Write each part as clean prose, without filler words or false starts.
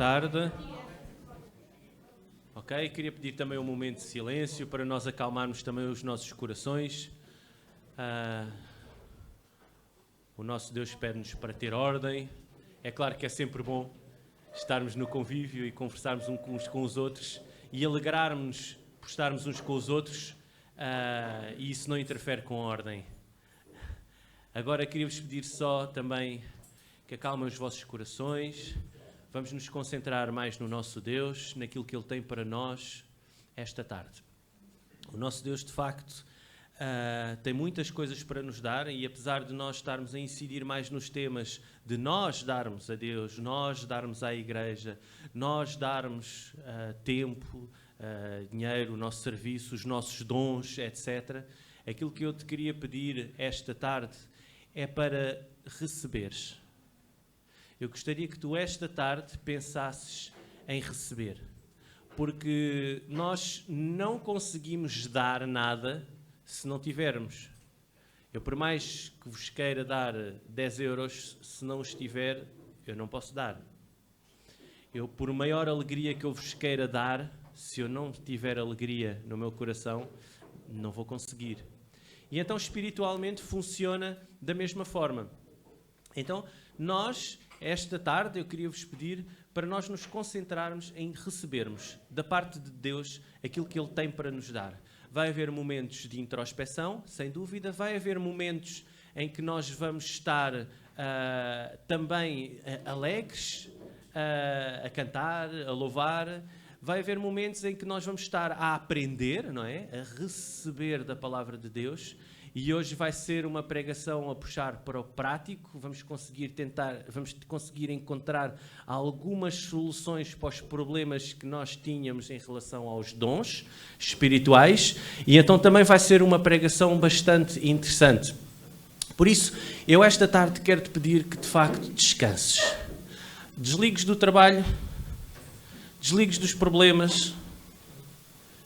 tarde. Ok, queria pedir também um momento de silêncio para nós acalmarmos também os nossos corações. O nosso Deus pede-nos para ter ordem. É claro que é sempre bom estarmos no convívio e conversarmos uns com os outros e alegrarmos-nos por estarmos uns com os outros, e isso não interfere com a ordem. Agora queria-vos pedir só também que acalmem os vossos corações. Vamos nos concentrar mais no nosso Deus, naquilo que Ele tem para nós esta tarde. O nosso Deus, de facto, tem muitas coisas para nos dar, e apesar de nós estarmos a incidir mais nos temas de nós darmos a Deus, nós darmos à Igreja, nós darmos tempo, dinheiro, o nosso serviço, os nossos dons, etc., aquilo que eu te queria pedir esta tarde é para receberes. Eu gostaria que tu esta tarde pensasses em receber, porque nós não conseguimos dar nada se não tivermos. Eu, por mais que vos queira dar 10 euros, se não os tiver, eu não posso dar. Eu, por maior alegria que eu vos queira dar, se eu não tiver alegria no meu coração, não vou conseguir. E então, espiritualmente, funciona da mesma forma. Então, nós, esta tarde, eu queria vos pedir para nós nos concentrarmos em recebermos da parte de Deus aquilo que Ele tem para nos dar. Vai haver momentos de introspeção, sem dúvida. Vai haver momentos em que nós vamos estar também alegres, a cantar, a louvar. Vai haver momentos em que nós vamos estar a aprender, não é? A receber da palavra de Deus. E hoje vai ser uma pregação a puxar para o prático. Vamos conseguir encontrar algumas soluções para os problemas que nós tínhamos em relação aos dons espirituais. E então também vai ser uma pregação bastante interessante. Por isso, eu esta tarde quero te pedir que de facto descanses. Desligues do trabalho, desligues dos problemas,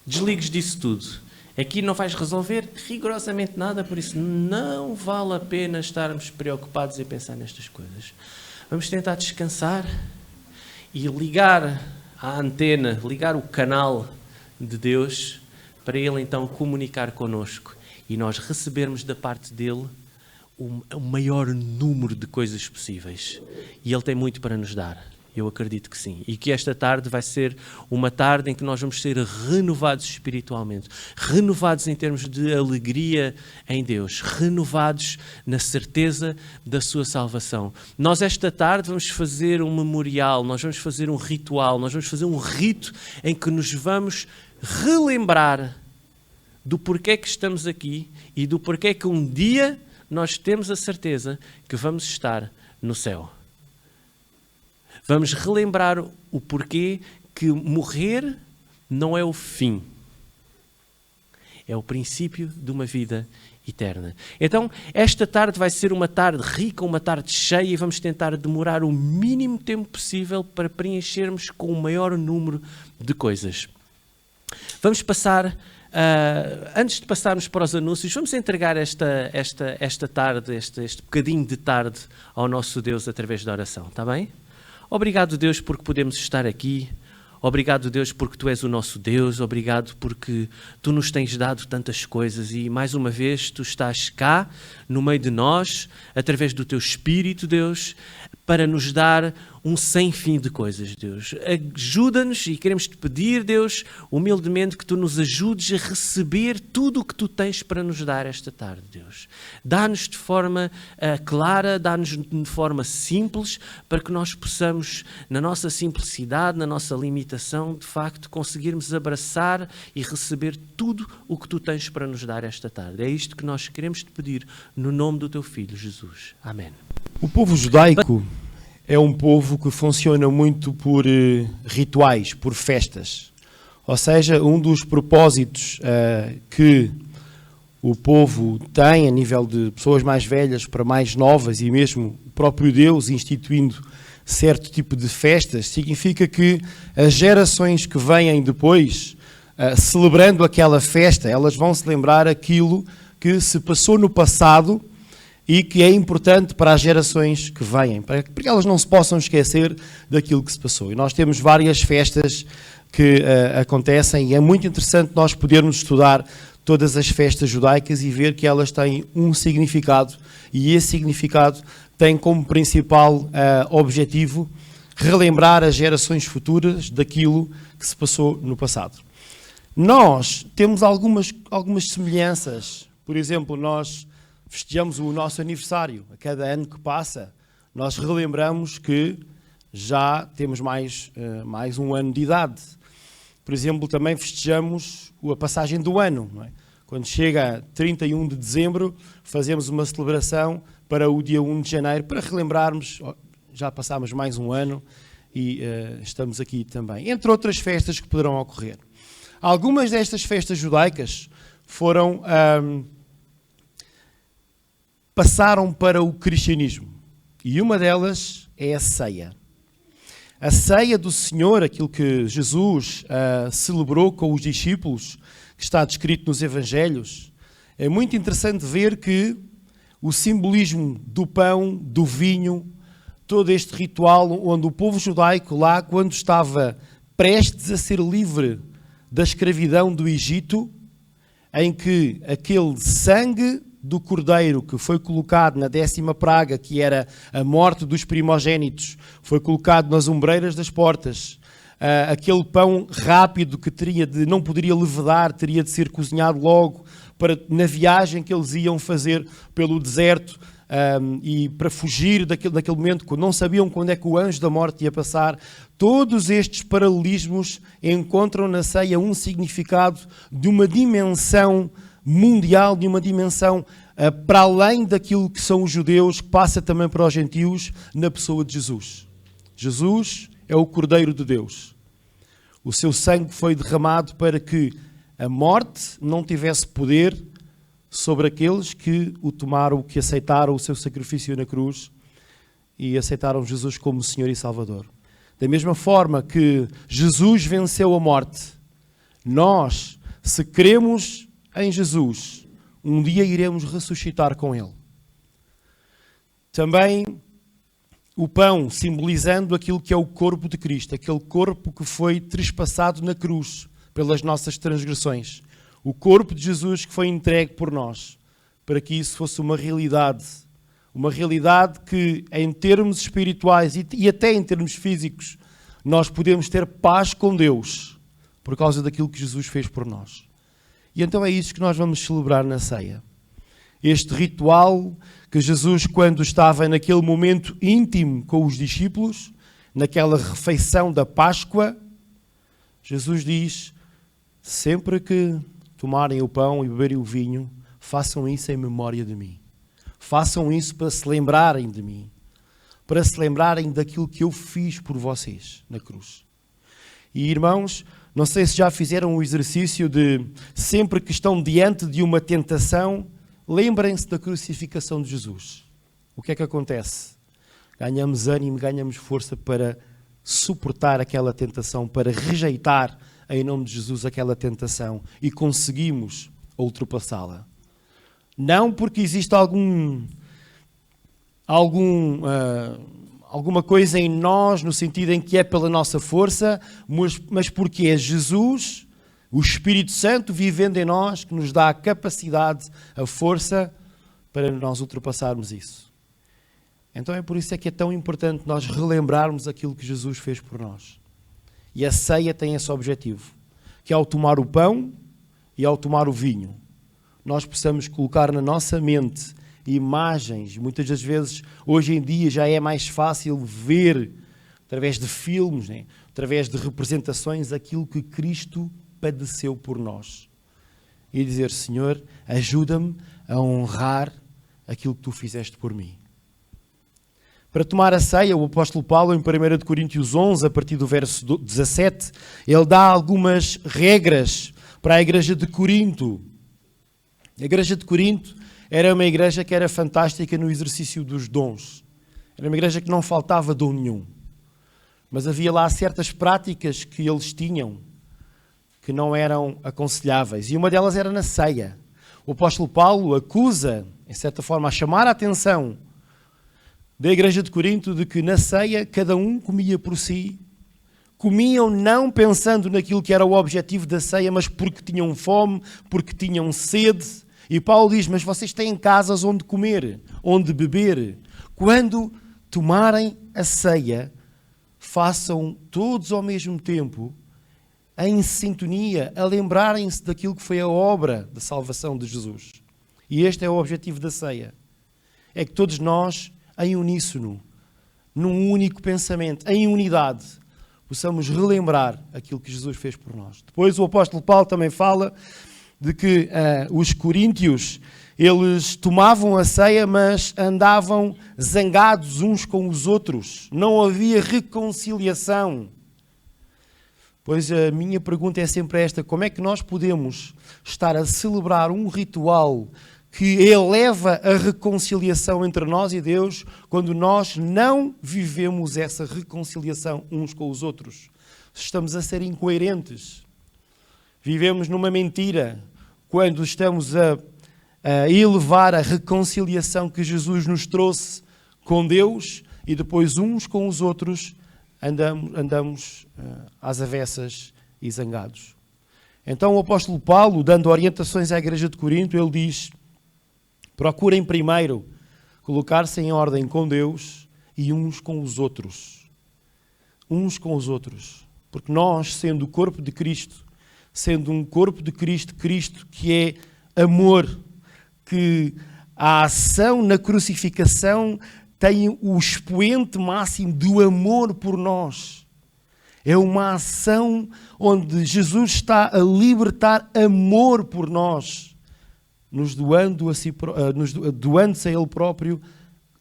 desligues disso tudo. Aqui não vais resolver rigorosamente nada, por isso não vale a pena estarmos preocupados e pensar nestas coisas. Vamos tentar descansar e ligar a antena, ligar o canal de Deus para Ele então comunicar connosco e nós recebermos da parte dEle o maior número de coisas possíveis. E Ele tem muito para nos dar. Eu acredito que sim. E que esta tarde vai ser uma tarde em que nós vamos ser renovados espiritualmente, renovados em termos de alegria em Deus, renovados na certeza da sua salvação. Nós esta tarde vamos fazer um memorial, nós vamos fazer um ritual, nós vamos fazer um rito em que nos vamos relembrar do porquê que estamos aqui e do porquê que um dia nós temos a certeza que vamos estar no céu. Vamos relembrar o porquê que morrer não é o fim. É o princípio de uma vida eterna. Então, esta tarde vai ser uma tarde rica, uma tarde cheia, e vamos tentar demorar o mínimo tempo possível para preenchermos com o maior número de coisas. Vamos passar... antes de passarmos para os anúncios, vamos entregar esta tarde, este bocadinho de tarde ao nosso Deus através da oração, está bem? Obrigado, Deus, porque podemos estar aqui. Obrigado, Deus, porque Tu és o nosso Deus. Obrigado porque Tu nos tens dado tantas coisas e, mais uma vez, Tu estás cá, no meio de nós, através do Teu Espírito, Deus, para nos dar um sem fim de coisas, Deus. Ajuda-nos e queremos Te pedir, Deus, humildemente, que Tu nos ajudes a receber tudo o que Tu tens para nos dar esta tarde, Deus. Dá-nos de forma clara, dá-nos de forma simples, para que nós possamos, na nossa simplicidade, na nossa limitação, de facto, conseguirmos abraçar e receber tudo o que Tu tens para nos dar esta tarde. É isto que nós queremos Te pedir, no nome do Teu Filho, Jesus. Amém. O povo judaico é um povo que funciona muito por rituais, por festas. Ou seja, um dos propósitos que o povo tem a nível de pessoas mais velhas para mais novas e mesmo o próprio Deus instituindo certo tipo de festas, significa que as gerações que vêm depois, celebrando aquela festa, elas vão se lembrar aquilo que se passou no passado e que é importante para as gerações que vêm, para que elas não se possam esquecer daquilo que se passou. E nós temos várias festas que acontecem e é muito interessante nós podermos estudar todas as festas judaicas e ver que elas têm um significado, e esse significado tem como principal objetivo relembrar as gerações futuras daquilo que se passou no passado. Nós temos algumas semelhanças. Por exemplo, nós festejamos o nosso aniversário. A cada ano que passa, nós relembramos que já temos mais um ano de idade. Por exemplo, também festejamos a passagem do ano. Não é? Quando chega 31 de dezembro, fazemos uma celebração para o dia 1 de janeiro, para relembrarmos, já passámos mais um ano e estamos aqui também. Entre outras festas que poderão ocorrer. Algumas destas festas judaicas passaram para o cristianismo. E uma delas é a ceia. A ceia do Senhor, aquilo que Jesus celebrou com os discípulos, que está descrito nos Evangelhos, é muito interessante ver que o simbolismo do pão, do vinho, todo este ritual onde o povo judaico lá, quando estava prestes a ser livre da escravidão do Egito, em que aquele sangue do cordeiro que foi colocado na 10ª praga, que era a morte dos primogénitos, foi colocado nas ombreiras das portas, aquele pão rápido que não poderia levedar, teria de ser cozinhado logo, na viagem que eles iam fazer pelo deserto, e para fugir daquele momento, quando não sabiam quando é que o anjo da morte ia passar. Todos estes paralelismos encontram na ceia um significado de uma dimensão mundial, de uma dimensão para além daquilo que são os judeus, que passa também para os gentios, na pessoa de Jesus. Jesus é o Cordeiro de Deus. O seu sangue foi derramado para que a morte não tivesse poder sobre aqueles que o tomaram, que aceitaram o seu sacrifício na cruz e aceitaram Jesus como Senhor e Salvador. Da mesma forma que Jesus venceu a morte, nós, se cremos em Jesus, um dia iremos ressuscitar com Ele. Também o pão simbolizando aquilo que é o corpo de Cristo, aquele corpo que foi trespassado na cruz pelas nossas transgressões. O corpo de Jesus que foi entregue por nós, para que isso fosse uma realidade que em termos espirituais e até em termos físicos, nós podemos ter paz com Deus, por causa daquilo que Jesus fez por nós. E então é isso que nós vamos celebrar na ceia. Este ritual que Jesus, quando estava naquele momento íntimo com os discípulos, naquela refeição da Páscoa, Jesus diz: sempre que tomarem o pão e beberem o vinho, façam isso em memória de mim. Façam isso para se lembrarem de mim, para se lembrarem daquilo que eu fiz por vocês na cruz. E irmãos, não sei se já fizeram o exercício de, sempre que estão diante de uma tentação, lembrem-se da crucificação de Jesus. O que é que acontece? Ganhamos ânimo, ganhamos força para suportar aquela tentação, para rejeitar em nome de Jesus aquela tentação e conseguimos ultrapassá-la. Não porque existe alguma coisa em nós, no sentido em que é pela nossa força, mas porque é Jesus, o Espírito Santo vivendo em nós, que nos dá a capacidade, a força para nós ultrapassarmos isso. Então é por isso que é tão importante nós relembrarmos aquilo que Jesus fez por nós. E a ceia tem esse objetivo, que ao tomar o pão e ao tomar o vinho, nós possamos colocar na nossa mente imagens. Muitas das vezes, hoje em dia, já é mais fácil ver, através de filmes, né? Através de representações, aquilo que Cristo padeceu por nós. E dizer: Senhor, ajuda-me a honrar aquilo que Tu fizeste por mim. Para tomar a ceia, o apóstolo Paulo, em 1 Coríntios 11, a partir do verso 17, ele dá algumas regras para a igreja de Corinto. A igreja de Corinto era uma igreja que era fantástica no exercício dos dons. Era uma igreja que não faltava dom nenhum. Mas havia lá certas práticas que eles tinham que não eram aconselháveis. E uma delas era na ceia. O apóstolo Paulo acusa em certa forma, a chamar a atenção da igreja de Corinto de que na ceia cada um comia por si. Comiam não pensando naquilo que era o objetivo da ceia, mas porque tinham fome, porque tinham sede. E Paulo diz, mas vocês têm casas onde comer, onde beber. Quando tomarem a ceia, façam todos ao mesmo tempo, em sintonia, a lembrarem-se daquilo que foi a obra da salvação de Jesus. E este é o objetivo da ceia. É que todos nós, em uníssono, num único pensamento, em unidade, possamos relembrar aquilo que Jesus fez por nós. Depois o apóstolo Paulo também fala de que os coríntios, eles tomavam a ceia, mas andavam zangados uns com os outros. Não havia reconciliação. Pois a minha pergunta é sempre esta: como é que nós podemos estar a celebrar um ritual que eleva a reconciliação entre nós e Deus, quando nós não vivemos essa reconciliação uns com os outros? Estamos a ser incoerentes. Vivemos numa mentira quando estamos a elevar a reconciliação que Jesus nos trouxe com Deus e depois uns com os outros andamos às avessas e zangados. Então o apóstolo Paulo, dando orientações à igreja de Corinto, ele diz: procurem primeiro colocar-se em ordem com Deus e uns com os outros. Uns com os outros. Porque nós, sendo o corpo de Cristo, sendo um corpo de Cristo, Cristo que é amor, que a ação na crucificação tem o expoente máximo do amor por nós. É uma ação onde Jesus está a libertar amor por nós, doando-se a Ele próprio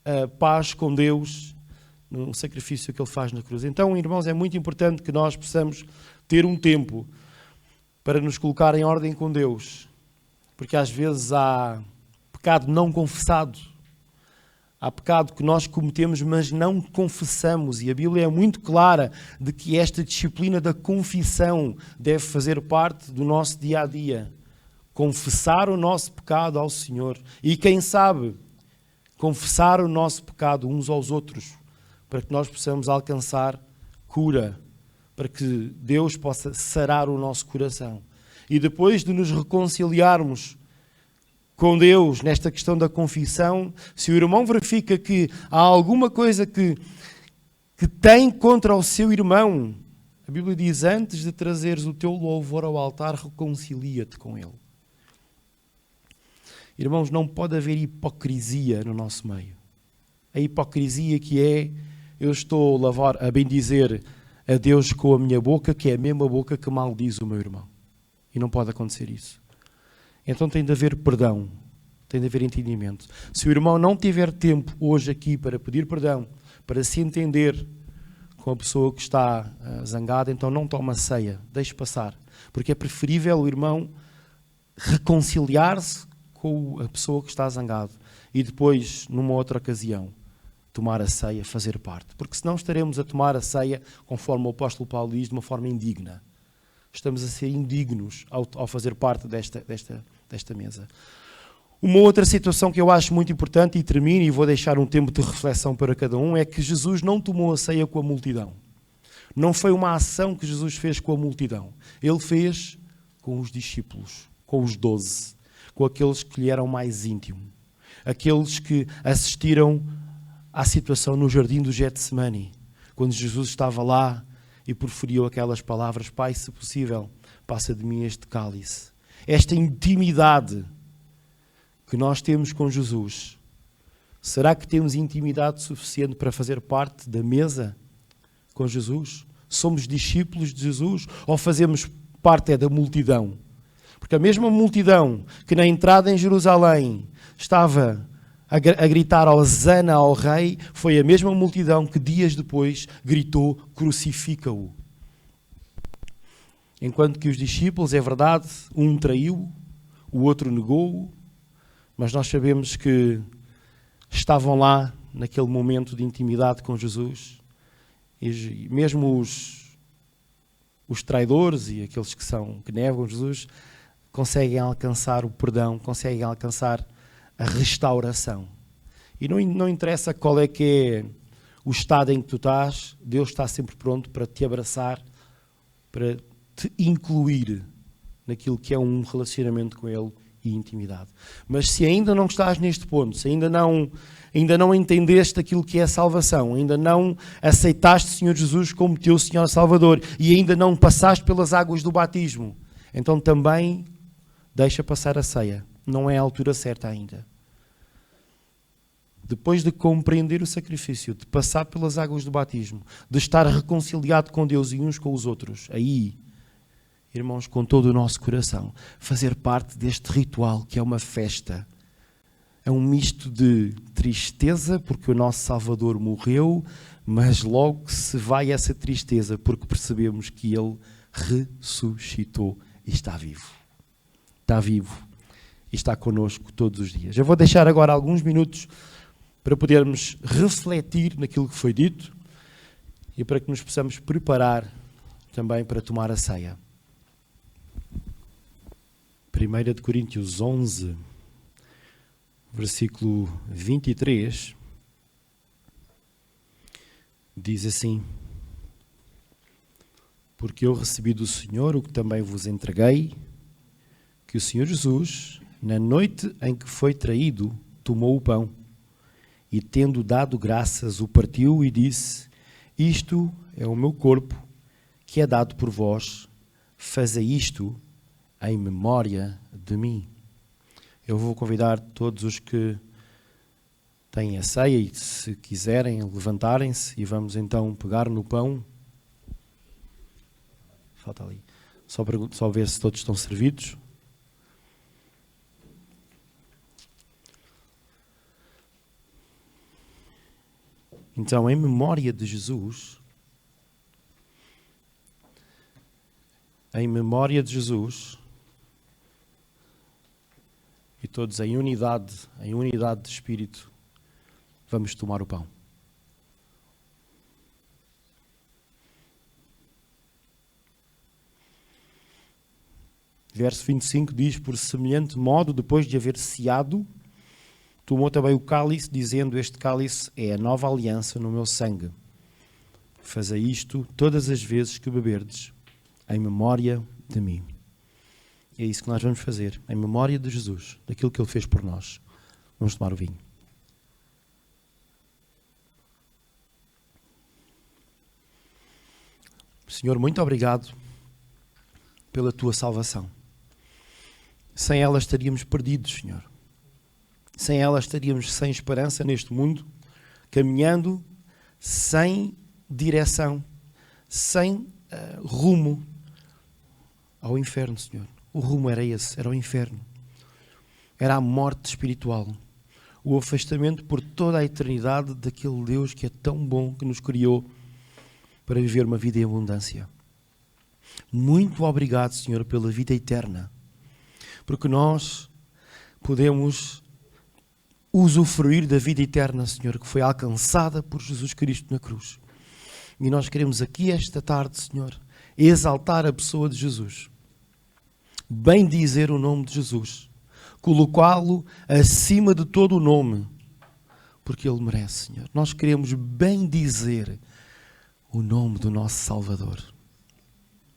a paz com Deus, no sacrifício que Ele faz na cruz. Então, irmãos, é muito importante que nós possamos ter um tempo para nos colocar em ordem com Deus, porque às vezes há pecado não confessado, há pecado que nós cometemos, mas não confessamos, e a Bíblia é muito clara de que esta disciplina da confissão deve fazer parte do nosso dia-a-dia. Confessar o nosso pecado ao Senhor e, quem sabe, confessar o nosso pecado uns aos outros, para que nós possamos alcançar cura, para que Deus possa sarar o nosso coração. E depois de nos reconciliarmos com Deus nesta questão da confissão, se o irmão verifica que há alguma coisa que tem contra o seu irmão, a Bíblia diz: antes de trazeres o teu louvor ao altar, reconcilia-te com ele. Irmãos, não pode haver hipocrisia no nosso meio. A hipocrisia que é: eu estou a bendizer a Deus com a minha boca, que é a mesma boca que maldiz o meu irmão. E não pode acontecer isso. Então tem de haver perdão, tem de haver entendimento. Se o irmão não tiver tempo hoje aqui para pedir perdão, para se entender com a pessoa que está zangada, então não toma ceia, deixe passar. Porque é preferível o irmão reconciliar-se com a pessoa que está zangado e depois, numa outra ocasião, tomar a ceia, fazer parte. Porque senão estaremos a tomar a ceia, conforme o apóstolo Paulo diz, de uma forma indigna. Estamos a ser indignos ao fazer parte desta mesa. Uma outra situação que eu acho muito importante, e termino e vou deixar um tempo de reflexão para cada um, é que Jesus não tomou a ceia com a multidão. Não foi uma ação que Jesus fez com a multidão. Ele fez com os discípulos, com os 12, com aqueles que lhe eram mais íntimos, aqueles que assistiram à situação no jardim do Getsemane, quando Jesus estava lá e proferiu aquelas palavras: Pai, se possível, passa de mim este cálice. Esta intimidade que nós temos com Jesus, será que temos intimidade suficiente para fazer parte da mesa com Jesus? Somos discípulos de Jesus ou fazemos parte da multidão? Porque a mesma multidão que na entrada em Jerusalém estava a gritar hosana ao rei, foi a mesma multidão que dias depois gritou: crucifica-o. Enquanto que os discípulos, é verdade, um traiu, o outro negou-o, mas nós sabemos que estavam lá naquele momento de intimidade com Jesus, e mesmo os traidores e aqueles que negam Jesus conseguem alcançar o perdão, conseguem alcançar a restauração. E não interessa qual é que é o estado em que tu estás, Deus está sempre pronto para te abraçar, para te incluir naquilo que é um relacionamento com Ele e intimidade. Mas se ainda não estás neste ponto, se ainda não entendeste aquilo que é a salvação, ainda não aceitaste o Senhor Jesus como teu Senhor Salvador e ainda não passaste pelas águas do batismo, então também deixa passar a ceia. Não é a altura certa ainda. Depois de compreender o sacrifício, de passar pelas águas do batismo, de estar reconciliado com Deus e uns com os outros, aí, irmãos, com todo o nosso coração, fazer parte deste ritual que é uma festa. É um misto de tristeza, porque o nosso Salvador morreu, mas logo se vai essa tristeza, porque percebemos que Ele ressuscitou e está vivo. Está vivo e está connosco todos os dias. Eu vou deixar agora alguns minutos para podermos refletir naquilo que foi dito e para que nos possamos preparar também para tomar a ceia. 1 Coríntios 11, versículo 23, diz assim: porque eu recebi do Senhor o que também vos entreguei, que o Senhor Jesus, na noite em que foi traído, tomou o pão e, tendo dado graças, o partiu e disse: isto é o meu corpo, que é dado por vós, fazei isto em memória de mim. Eu vou convidar todos os que têm a ceia e, se quiserem, levantarem-se e vamos então pegar no pão. Falta ali. Só ver se todos estão servidos. Então, em memória de Jesus, e todos em unidade de espírito, vamos tomar o pão. Verso 25 diz: por semelhante modo, depois de haver ceado, tomou também o cálice, dizendo: este cálice é a nova aliança no meu sangue. Fazei isto todas as vezes que beberdes, em memória de mim. E é isso que nós vamos fazer, em memória de Jesus, daquilo que Ele fez por nós. Vamos tomar o vinho. Senhor, muito obrigado pela Tua salvação. Sem ela estaríamos perdidos, Senhor. Sem ela estaríamos sem esperança neste mundo, caminhando sem direção, sem rumo ao inferno, Senhor. O rumo era esse, era o inferno. Era a morte espiritual. O afastamento por toda a eternidade daquele Deus que é tão bom, que nos criou para viver uma vida em abundância. Muito obrigado, Senhor, pela vida eterna. Porque nós podemos usufruir da vida eterna, Senhor, que foi alcançada por Jesus Cristo na cruz. E nós queremos aqui esta tarde, Senhor, exaltar a pessoa de Jesus. Bendizer o nome de Jesus. Colocá-lo acima de todo o nome. Porque Ele merece, Senhor. Nós queremos bendizer o nome do nosso Salvador.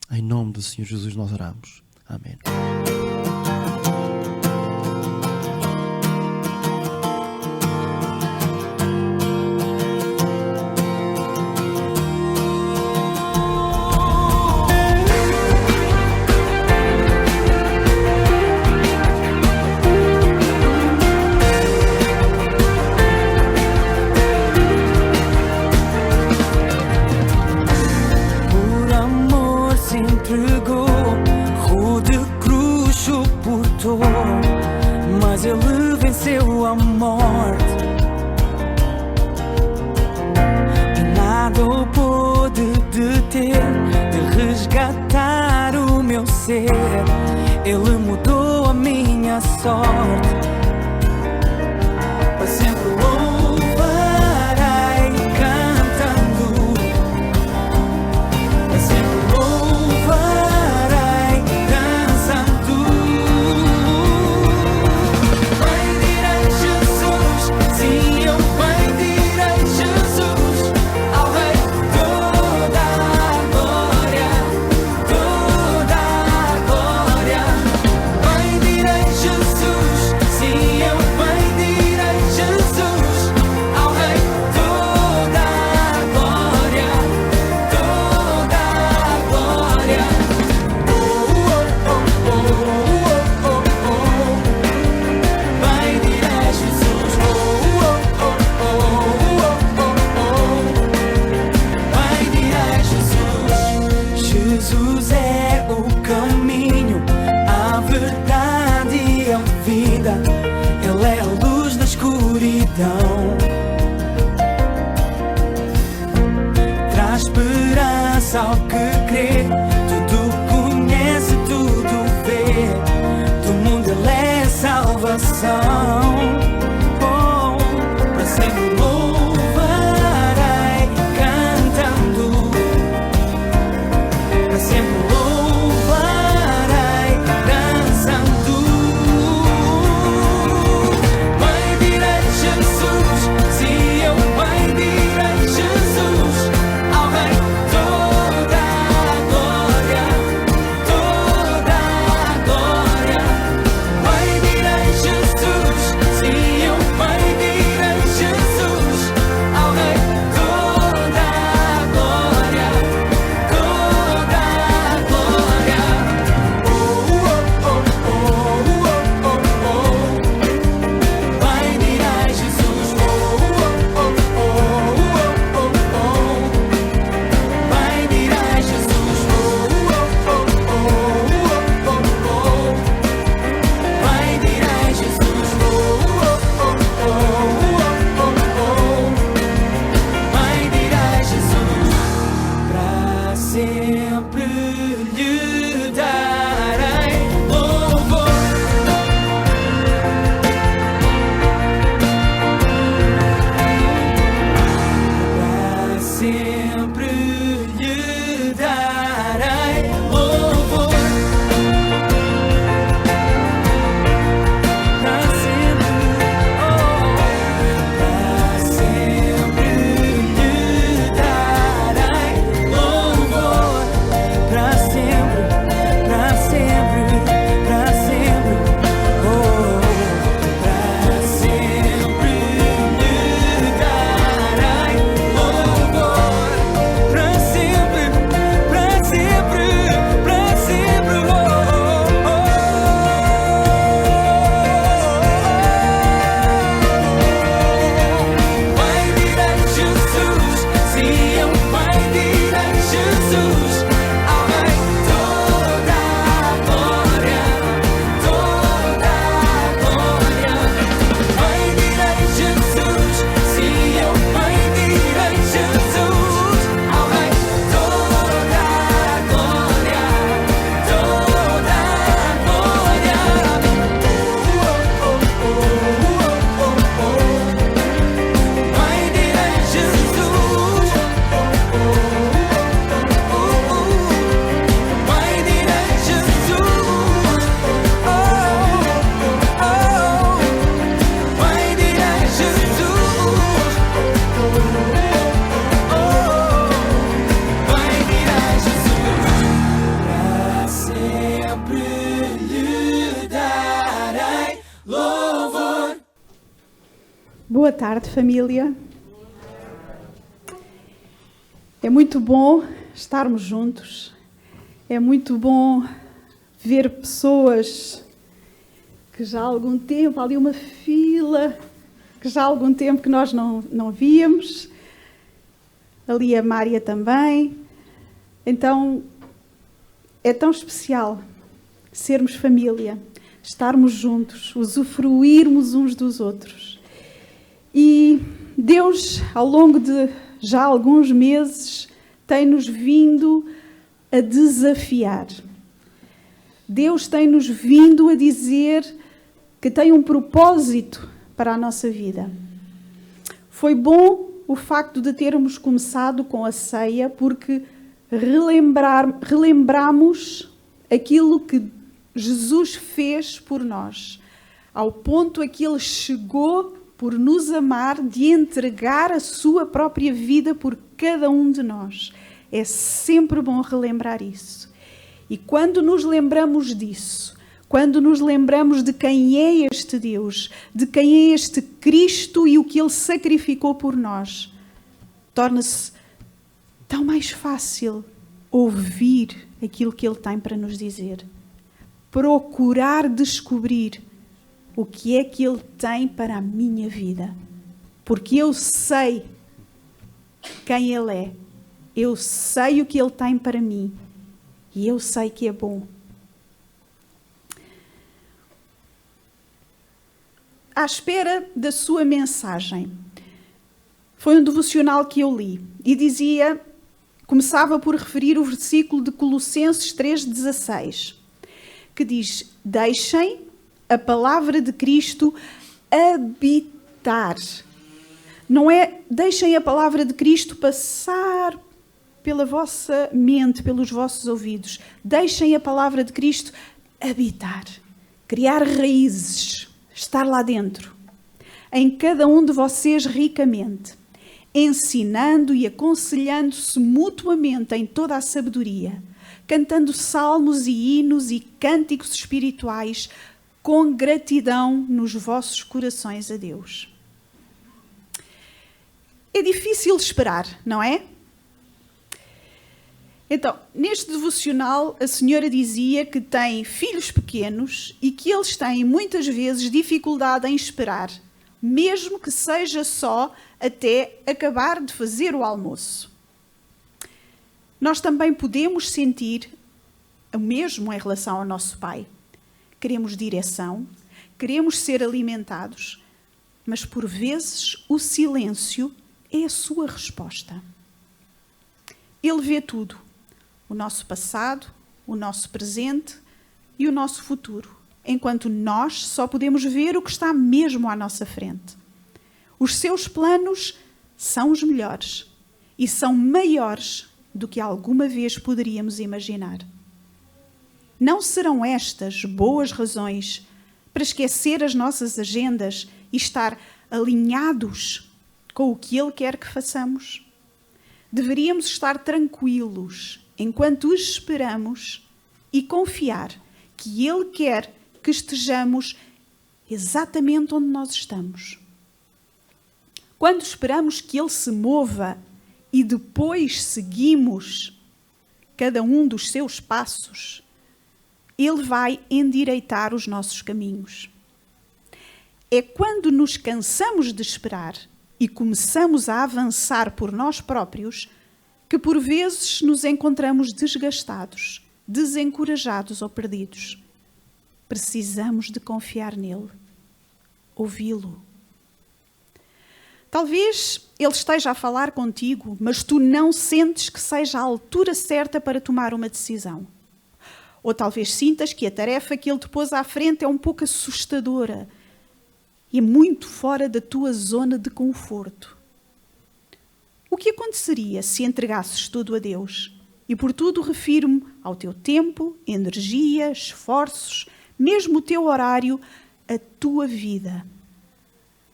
Em nome do Senhor Jesus nós oramos. Amém. Mas Ele venceu a morte e nada o pôde deter de resgatar o meu ser. Ele mudou a minha sorte. Para sempre louvarei cantando, para sempre louvarei dançando. Bem direi Jesus é o caminho, a verdade e a vida. Ele é a luz da escuridão. Traz esperança ao que crê. Tudo conhece, tudo vê. Do mundo Ele é a salvação. Oh, para sempre louvarei cantando. Para sempre louvarei dançando. Bendirei Jesus, se eu bendirei Jesus, ao Rei toda a glória, toda a glória. Bendirei Jesus, se eu bendirei Jesus, ao Rei toda a glória, toda a glória. Oh, oh, oh, oh, oh, oh. Bendirei Jesus. Oh, oh, oh, oh, oh, oh. Bendirei Jesus. Oh, oh, oh, oh, oh, oh. Bendirei Jesus. Oh, oh, oh, oh, oh, oh. Bendirei Jesus. Para sempre lhe darei louvor. Para sempre lhe darei louvor. Para sempre, para sempre lhe darei louvor. Para sempre, para sempre, para sempre, oh, para sempre lhe darei louvor. Para sempre, para sempre, para sempre, oh, bendirei Jesus, se eu bendirei Jesus, ao Rei toda a glória, toda a glória. Bendirei Jesus, se eu bendirei Jesus, ao Rei toda a glória, toda a glória. Oh, oh, oh, oh, oh, oh. Bendirei Jesus. Bendirei Jesus. Bendirei Jesus. Para sempre lhe darei louvor. Boa tarde, família. É muito bom estarmos juntos. É muito bom ver pessoas que já há algum tempo, há ali uma fila, que já há algum tempo que nós não víamos. Ali a Mária também. Então, é tão especial sermos família, estarmos juntos, usufruirmos uns dos outros. E Deus, ao longo de já alguns meses, tem-nos vindo a desafiar. Deus tem-nos vindo a dizer que tem um propósito para a nossa vida. Foi bom o facto de termos começado com a ceia, porque relembramos aquilo que Jesus fez por nós, ao ponto a que Ele chegou por nos amar, de entregar a sua própria vida por cada um de nós. É sempre bom relembrar isso. E quando nos lembramos disso, quando nos lembramos de quem é este Deus, de quem é este Cristo e o que Ele sacrificou por nós, torna-se tão mais fácil ouvir aquilo que Ele tem para nos dizer. Procurar descobrir o que é que Ele tem para a minha vida. Porque eu sei quem Ele é. Eu sei o que Ele tem para mim. E eu sei que é bom. À espera da sua mensagem. Foi um devocional que eu li e começava por referir o versículo de Colossenses 3,16, que diz: deixem a palavra de Cristo habitar. Não é deixem a palavra de Cristo passar pela vossa mente, pelos vossos ouvidos. Deixem a palavra de Cristo habitar, criar raízes, estar lá dentro, em cada um de vocês ricamente, ensinando e aconselhando-se mutuamente em toda a sabedoria, cantando salmos e hinos e cânticos espirituais com gratidão nos vossos corações a Deus. É difícil esperar, não é? Então, neste devocional, a senhora dizia que tem filhos pequenos e que eles têm muitas vezes dificuldade em esperar, mesmo que seja só até acabar de fazer o almoço. Nós também podemos sentir o mesmo em relação ao nosso Pai. Queremos direção, queremos ser alimentados, mas por vezes o silêncio é a sua resposta. Ele vê tudo, o nosso passado, o nosso presente e o nosso futuro, enquanto nós só podemos ver o que está mesmo à nossa frente. Os seus planos são os melhores e são maiores do que alguma vez poderíamos imaginar. Não serão estas boas razões para esquecer as nossas agendas e estar alinhados com o que Ele quer que façamos? Deveríamos estar tranquilos enquanto esperamos e confiar que Ele quer que estejamos exatamente onde nós estamos. Quando esperamos que Ele se mova e depois seguimos cada um dos seus passos, Ele vai endireitar os nossos caminhos. É quando nos cansamos de esperar e começamos a avançar por nós próprios que por vezes nos encontramos desgastados, desencorajados ou perdidos. Precisamos de confiar nele, ouvi-lo. Talvez ele esteja a falar contigo, mas tu não sentes que seja a altura certa para tomar uma decisão. Ou talvez sintas que a tarefa que ele te pôs à frente é um pouco assustadora e é muito fora da tua zona de conforto. O que aconteceria se entregasses tudo a Deus? E por tudo refiro-me ao teu tempo, energia, esforços, mesmo o teu horário, a tua vida.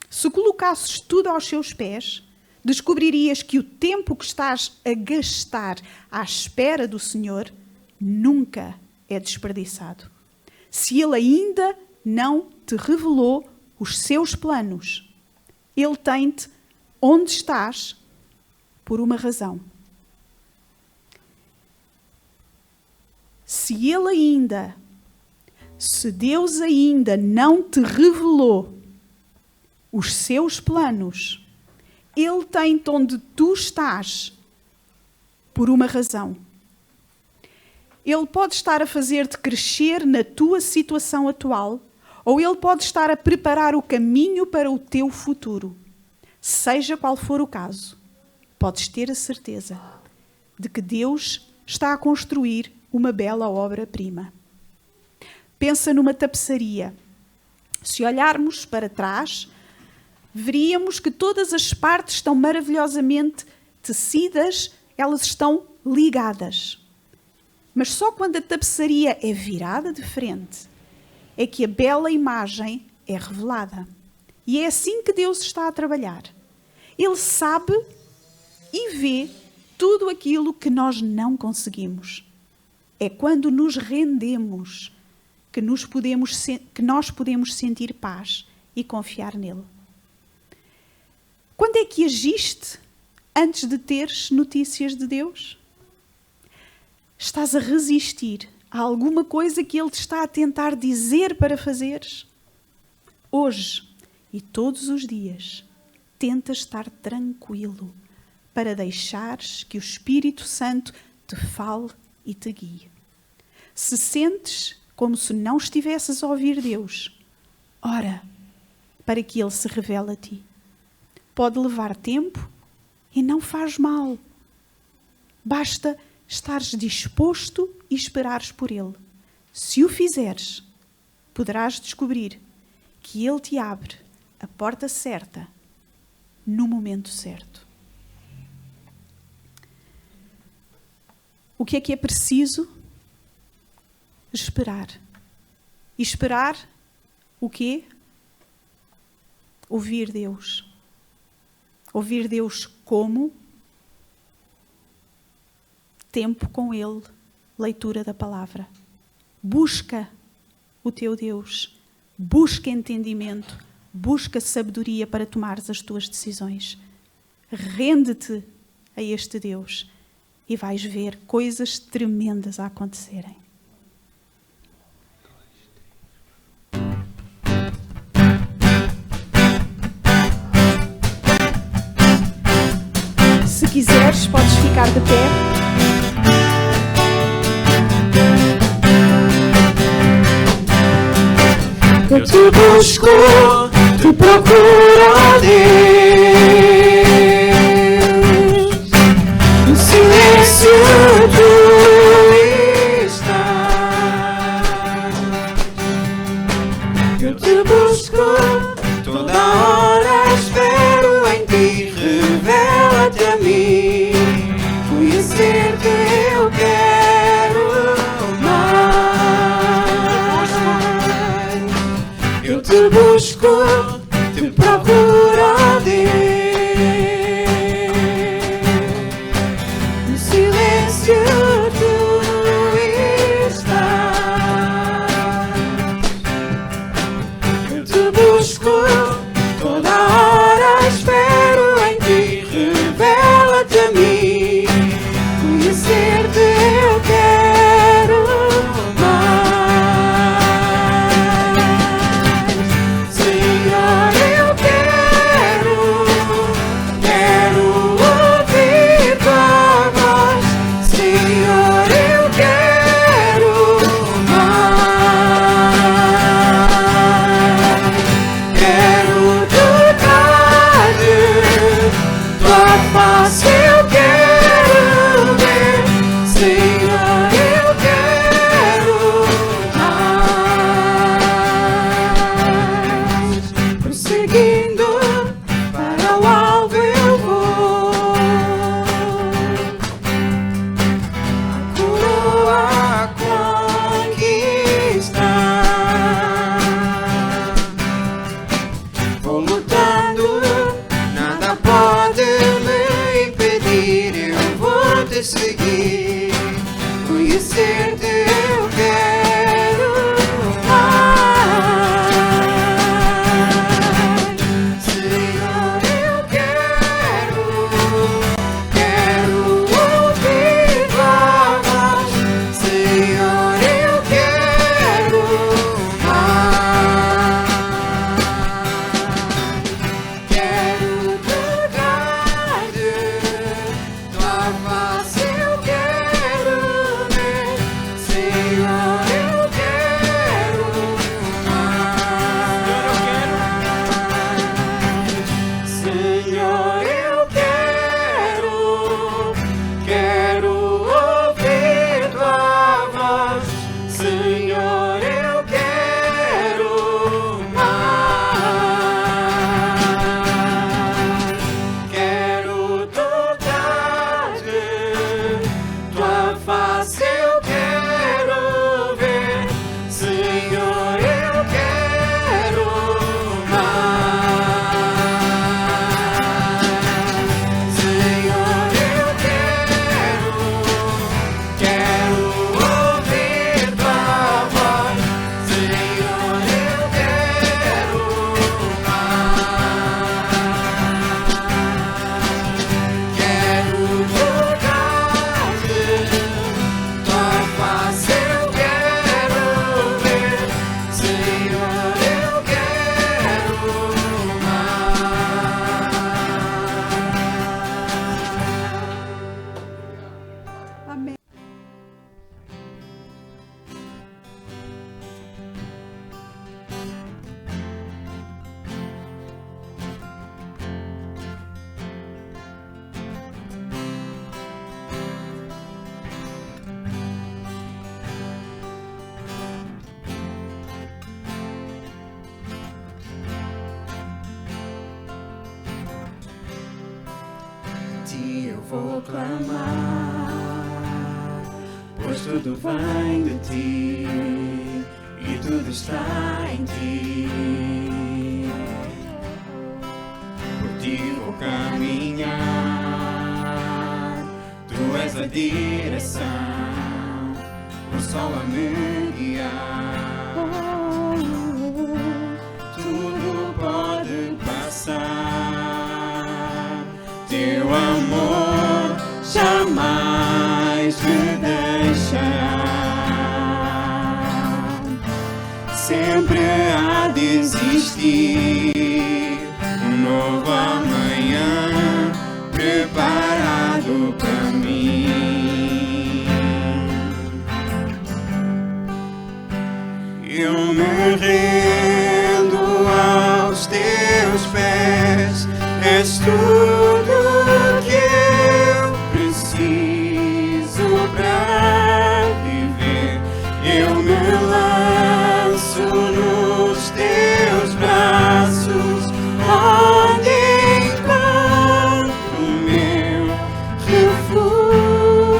Se colocasses tudo aos seus pés, descobririas que o tempo que estás a gastar à espera do Senhor nunca é desperdiçado. Se Ele ainda não te revelou os seus planos, Ele tem-te onde estás por uma razão. Se Deus ainda não te revelou os seus planos, Ele tem-te onde tu estás por uma razão. Ele pode estar a fazer-te crescer na tua situação atual, ou Ele pode estar a preparar o caminho para o teu futuro. Seja qual for o caso, podes ter a certeza de que Deus está a construir uma bela obra-prima. Pensa numa tapeçaria. Se olharmos para trás, veríamos que todas as partes estão maravilhosamente tecidas, elas estão ligadas. Mas só quando a tapeçaria é virada de frente é que a bela imagem é revelada. E é assim que Deus está a trabalhar. Ele sabe e vê tudo aquilo que nós não conseguimos. É quando nos rendemos que nós podemos sentir paz e confiar nele. Quando é que agiste antes de teres notícias de Deus? Estás a resistir a alguma coisa que Ele te está a tentar dizer para fazeres? Hoje e todos os dias, tenta estar tranquilo para deixares que o Espírito Santo te fale e te guie. Se sentes como se não estivesses a ouvir Deus, ora para que Ele se revele a ti. Pode levar tempo e não faz mal. Basta estares disposto e esperares por Ele. Se o fizeres, poderás descobrir que Ele te abre a porta certa no momento certo. O que é preciso? Esperar. E esperar o quê? Ouvir Deus. Ouvir Deus como? Tempo com Ele, leitura da palavra. Busca o teu Deus. Busca entendimento. Busca sabedoria para tomares as tuas decisões. Rende-te a este Deus e vais ver coisas tremendas a acontecerem. Se quiseres, podes ficar de pé. Eu te busco, te procuro, ó Deus. No silêncio tu estás. Eu te busco, toda hora espero em ti. Revela-te a mim, conhecer-te eu quero mais. Eu te busco, te procuro, ó Deus. No silêncio tu estás. Eu te busco, ti eu vou clamar, pois tudo vem de ti e tudo está em ti. Por ti vou caminhar, tu és a direção, o sol a me guiar. Tudo pode passar, teu amor jamais me deixará. Sempre há de existir um novo amanhã preparado para mim. Eu me rendo aos teus pés, és tudo que eu preciso para viver. Eu me lanço nos teus braços, onde encontro meu refúgio,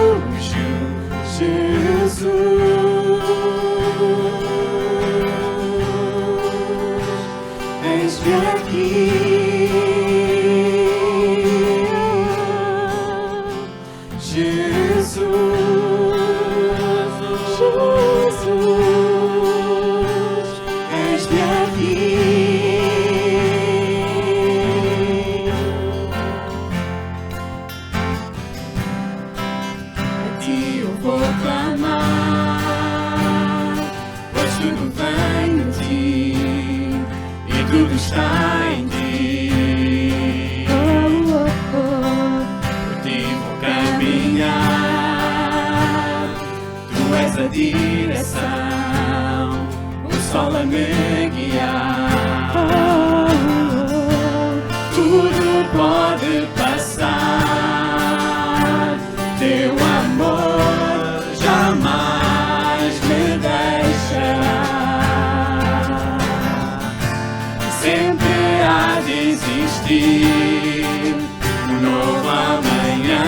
Jesus. Eis-me aqui, Jesus, eis-me aqui. A ti eu vou clamar, pois tudo vem de ti e tudo está em ti. Por ti vou caminhar, tu és a direção, o sol a me guiar. Tudo pode passar, teu amor jamais me deixará. Sempre há de existir um novo amanhã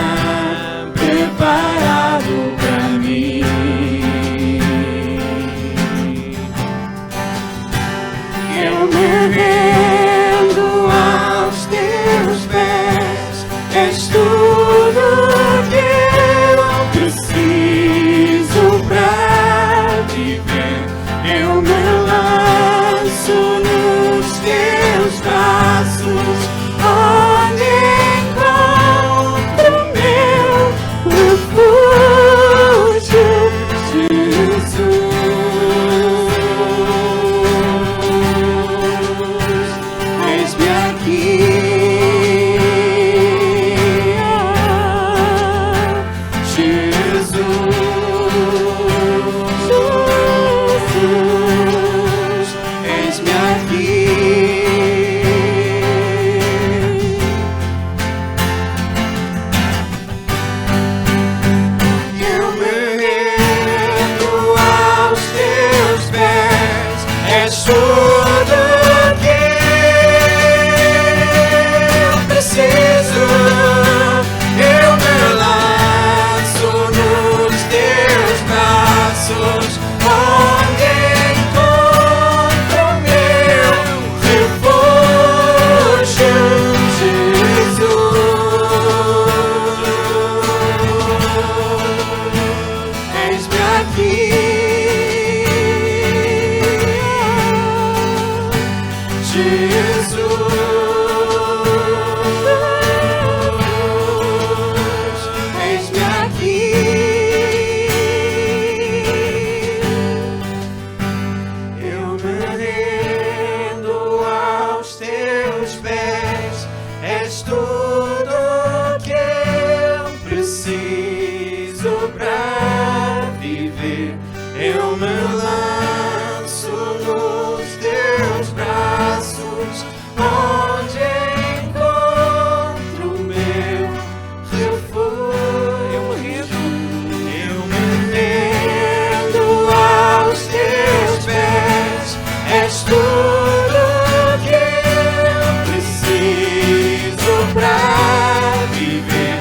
preparado para mim. Eu me rendo aos teus pés, és tudo que eu preciso para viver. Eu me lanço nos teus braços, onde encontro meu refúgio, Jesus. Eis-me aqui, Jesus, eis-me aqui. Eu me rendo aos teus pés, és tudo que eu preciso. Eu me lanço nos teus braços, onde encontro meu refúgio, Jesus. Eis-me aqui, Jesus. Eis-me aqui. Eu me rendo aos teus pés, és tudo que eu preciso para viver. Eu me lanço nos teus braços, onde encontro meu refúgio. Eu me rendo aos teus pés, és tudo que eu preciso para viver.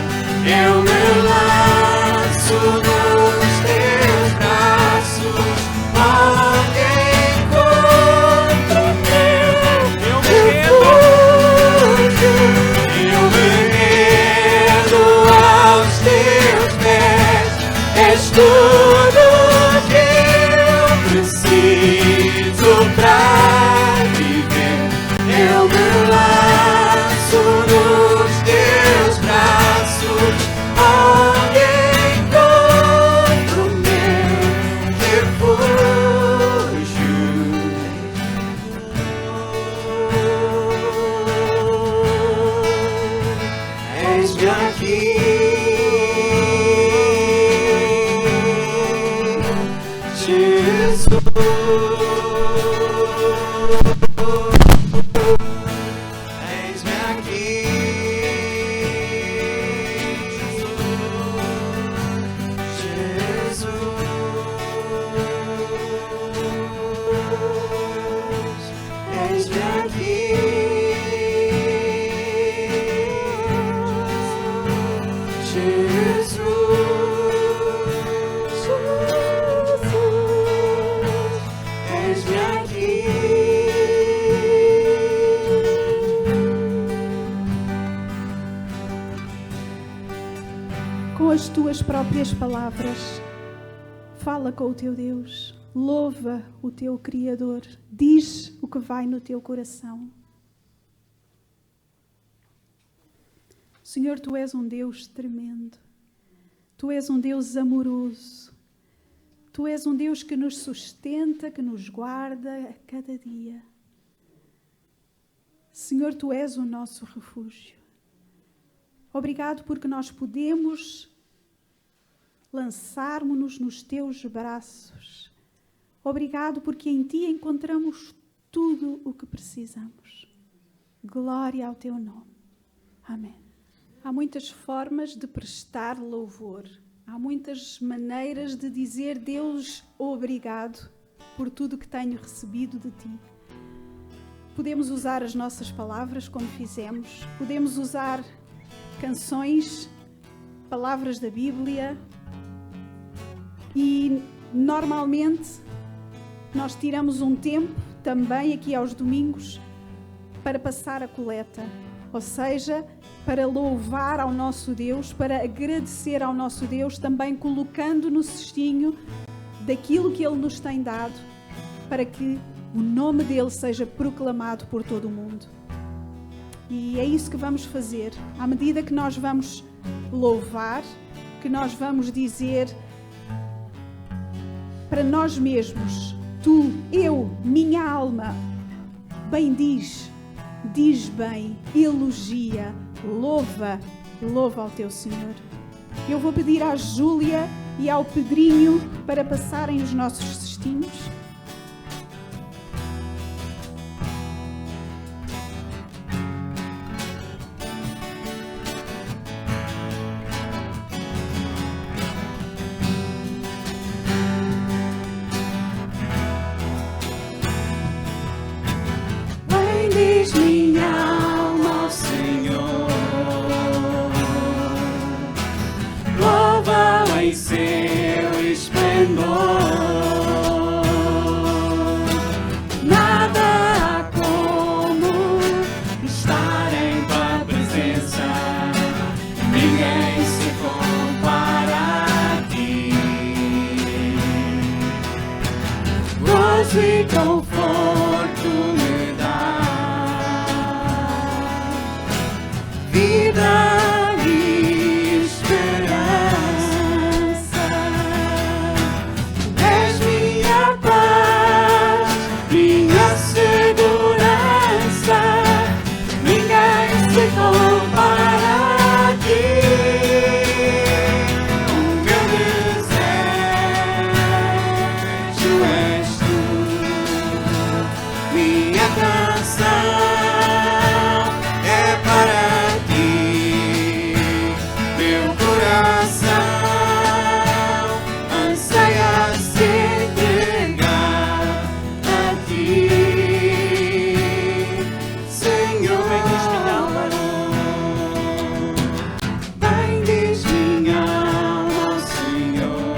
Eis-me aqui, Jesus, eis-me aqui, Jesus, eis-me aqui. Com as tuas próprias palavras, fala com o teu Deus, louva o teu Criador, diz o que vai no teu coração. Senhor, Tu és um Deus tremendo, Tu és um Deus amoroso, Tu és um Deus que nos sustenta, que nos guarda a cada dia. Senhor, Tu és o nosso refúgio. Obrigado porque nós podemos lançarmos-nos nos Teus braços. Obrigado porque em Ti encontramos tudo o que precisamos. Glória ao Teu nome. Amém. Há muitas formas de prestar louvor. Há muitas maneiras de dizer: Deus, obrigado por tudo que tenho recebido de Ti. Podemos usar as nossas palavras como fizemos. Podemos usar canções, palavras da Bíblia. E normalmente nós tiramos um tempo também aqui aos domingos para passar a coleta. Ou seja, para louvar ao nosso Deus, para agradecer ao nosso Deus, também colocando no cestinho daquilo que Ele nos tem dado, para que o nome dEle seja proclamado por todo o mundo. E é isso que vamos fazer. À medida que nós vamos louvar, que nós vamos dizer para nós mesmos: Tu, eu, minha alma, bendiz, diz bem, elogia, louva ao Teu Senhor. Eu vou pedir à Júlia e ao Pedrinho para passarem os nossos cestinhos. Bendiz minha alma ao Senhor, louva-o em seu esplendor. Nada há como estar em tua presença, ninguém se compara a ti. Gozo e conforto me dá, vida e esperança. És minha paz, minha segurança. Ninguém se compara a ti. O meu desejo és tu, minha canção é para ti. Meu coração anseia se entregar a ti, Senhor. Bendiz minha alma ao Senhor,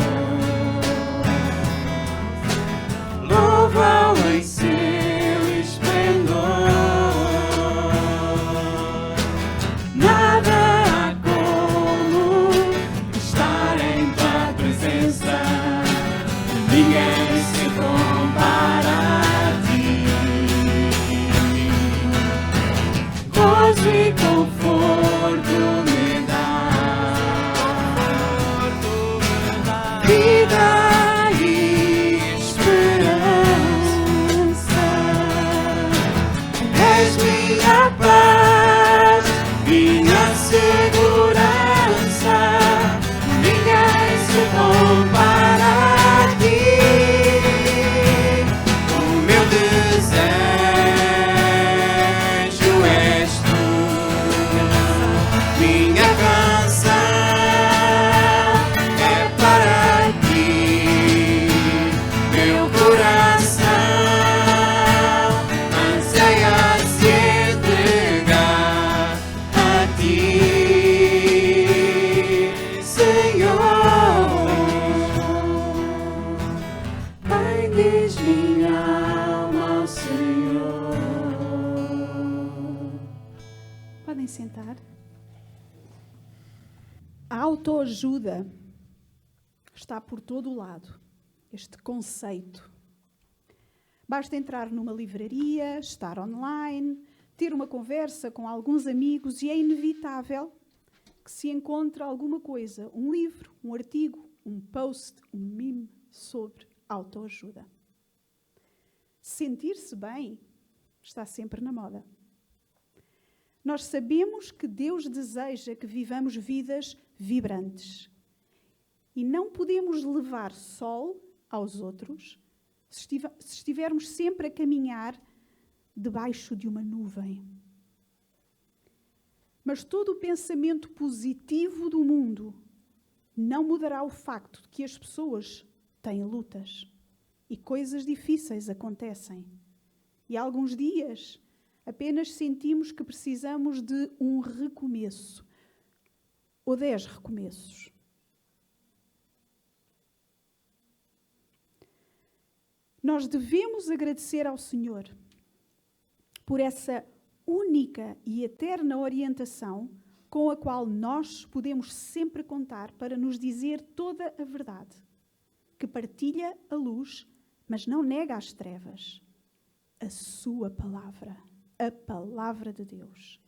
louva-o em seu esplendor. Nada há como estar em tua presença, ninguém se compara a ti. Gozo e conforto me dá, vida e esperança. És minha paz, minha segurança. Ninguém se compara a ti. diz minha alma ao Senhor. Podem sentar. A autoajuda está por todo o lado, este conceito. Basta entrar numa livraria, estar online, ter uma conversa com alguns amigos e é inevitável que se encontre alguma coisa, um livro, um artigo, um post, um meme sobre autoajuda. Sentir-se bem está sempre na moda. Nós sabemos que Deus deseja que vivamos vidas vibrantes e não podemos levar sol aos outros se estivermos sempre a caminhar debaixo de uma nuvem. Mas todo o pensamento positivo do mundo não mudará o facto de que as pessoas têm lutas e coisas difíceis acontecem. E há alguns dias apenas sentimos que precisamos de um recomeço ou 10 recomeços. Nós devemos agradecer ao Senhor por essa única e eterna orientação com a qual nós podemos sempre contar para nos dizer toda a verdade, que partilha a luz, mas não nega as trevas. A sua palavra, a palavra de Deus,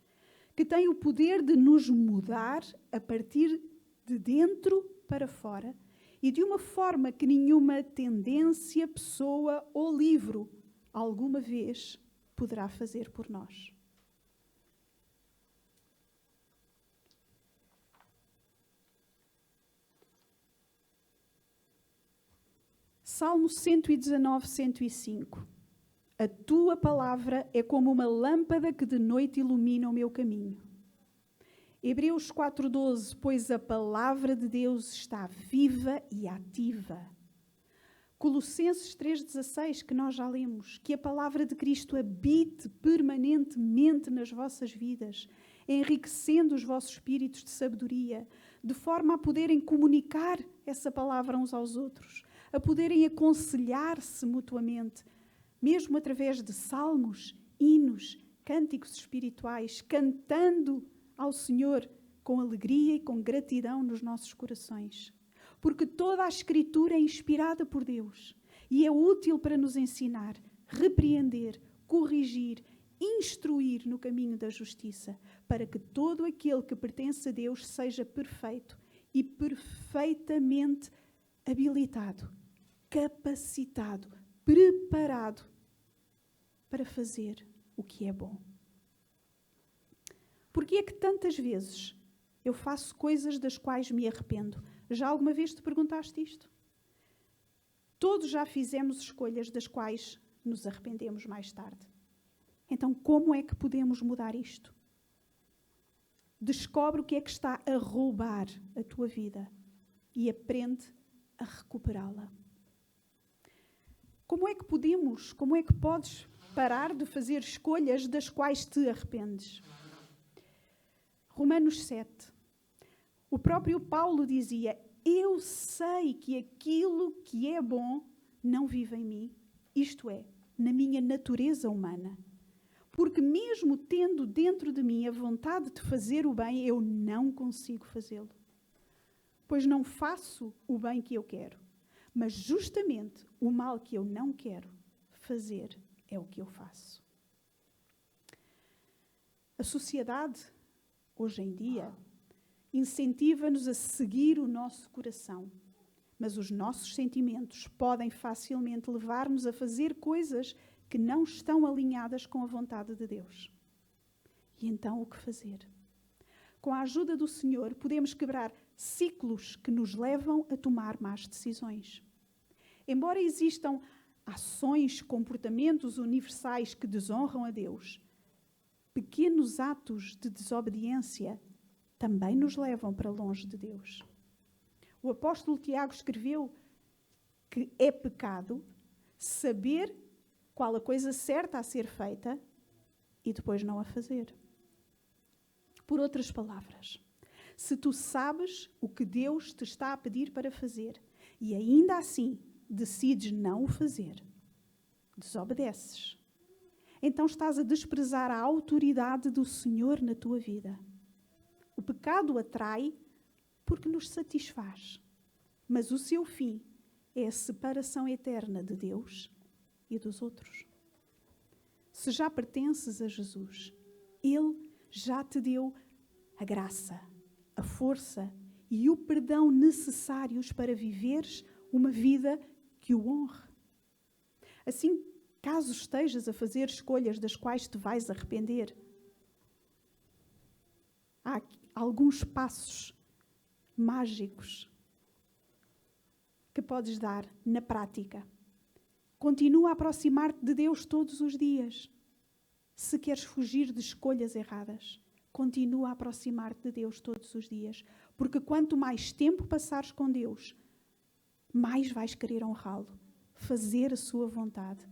que tem o poder de nos mudar a partir de dentro para fora e de uma forma que nenhuma tendência, pessoa ou livro alguma vez poderá fazer por nós. Salmo 119, 105. A tua palavra é como uma lâmpada que de noite ilumina o meu caminho. Hebreus 4:12, pois a palavra de Deus está viva e ativa. Colossenses 3:16, que nós já lemos, que a palavra de Cristo habite permanentemente nas vossas vidas, enriquecendo os vossos espíritos de sabedoria, de forma a poderem comunicar essa palavra uns aos outros, a poderem aconselhar-se mutuamente, mesmo através de salmos, hinos, cânticos espirituais, cantando ao Senhor com alegria e com gratidão nos nossos corações. Porque toda a Escritura é inspirada por Deus e é útil para nos ensinar, repreender, corrigir, instruir no caminho da justiça, para que todo aquele que pertence a Deus seja perfeito e perfeitamente habilitado, capacitado, preparado para fazer o que é bom. Porque é que tantas vezes eu faço coisas das quais me arrependo? Já alguma vez te perguntaste isto? Todos já fizemos escolhas das quais nos arrependemos mais tarde. Então, como é que podemos mudar isto? Descobre o que é que está a roubar a tua vida e aprende a recuperá-la. Como é que podes parar de fazer escolhas das quais te arrependes? Romanos 7. O próprio Paulo dizia: eu sei que aquilo que é bom não vive em mim, isto é, na minha natureza humana. Porque mesmo tendo dentro de mim a vontade de fazer o bem, eu não consigo fazê-lo. Pois não faço o bem que eu quero, mas justamente o mal que eu não quero fazer é o que eu faço. A sociedade, hoje em dia, incentiva-nos a seguir o nosso coração, mas os nossos sentimentos podem facilmente levar-nos a fazer coisas que não estão alinhadas com a vontade de Deus. E então o que fazer? Com a ajuda do Senhor, podemos quebrar ciclos que nos levam a tomar más decisões. Embora existam ações, comportamentos universais que desonram a Deus, pequenos atos de desobediência também nos levam para longe de Deus. O apóstolo Tiago escreveu que é pecado saber qual a coisa certa a ser feita e depois não a fazer. Por outras palavras, se tu sabes o que Deus te está a pedir para fazer e ainda assim decides não o fazer, desobedeces, então estás a desprezar a autoridade do Senhor na tua vida. O pecado atrai porque nos satisfaz, mas o seu fim é a separação eterna de Deus e dos outros. Se já pertences a Jesus, Ele já te deu a graça, a força e o perdão necessários para viveres uma vida que o honre. Assim, caso estejas a fazer escolhas das quais te vais arrepender, há alguns passos mágicos que podes dar na prática. Continua a aproximar-te de Deus todos os dias. Se queres fugir de escolhas erradas, continua a aproximar-te de Deus todos os dias. Porque quanto mais tempo passares com Deus, mais vais querer honrá-lo, fazer a sua vontade.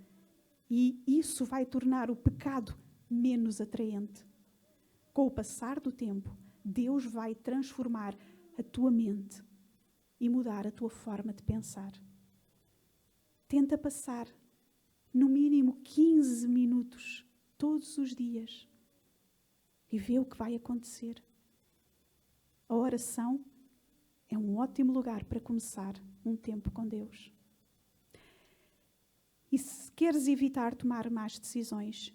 E isso vai tornar o pecado menos atraente. Com o passar do tempo, Deus vai transformar a tua mente e mudar a tua forma de pensar. Tenta passar no mínimo 15 minutos todos os dias e vê o que vai acontecer. A oração é um ótimo lugar para começar um tempo com Deus. E se queres evitar tomar más decisões,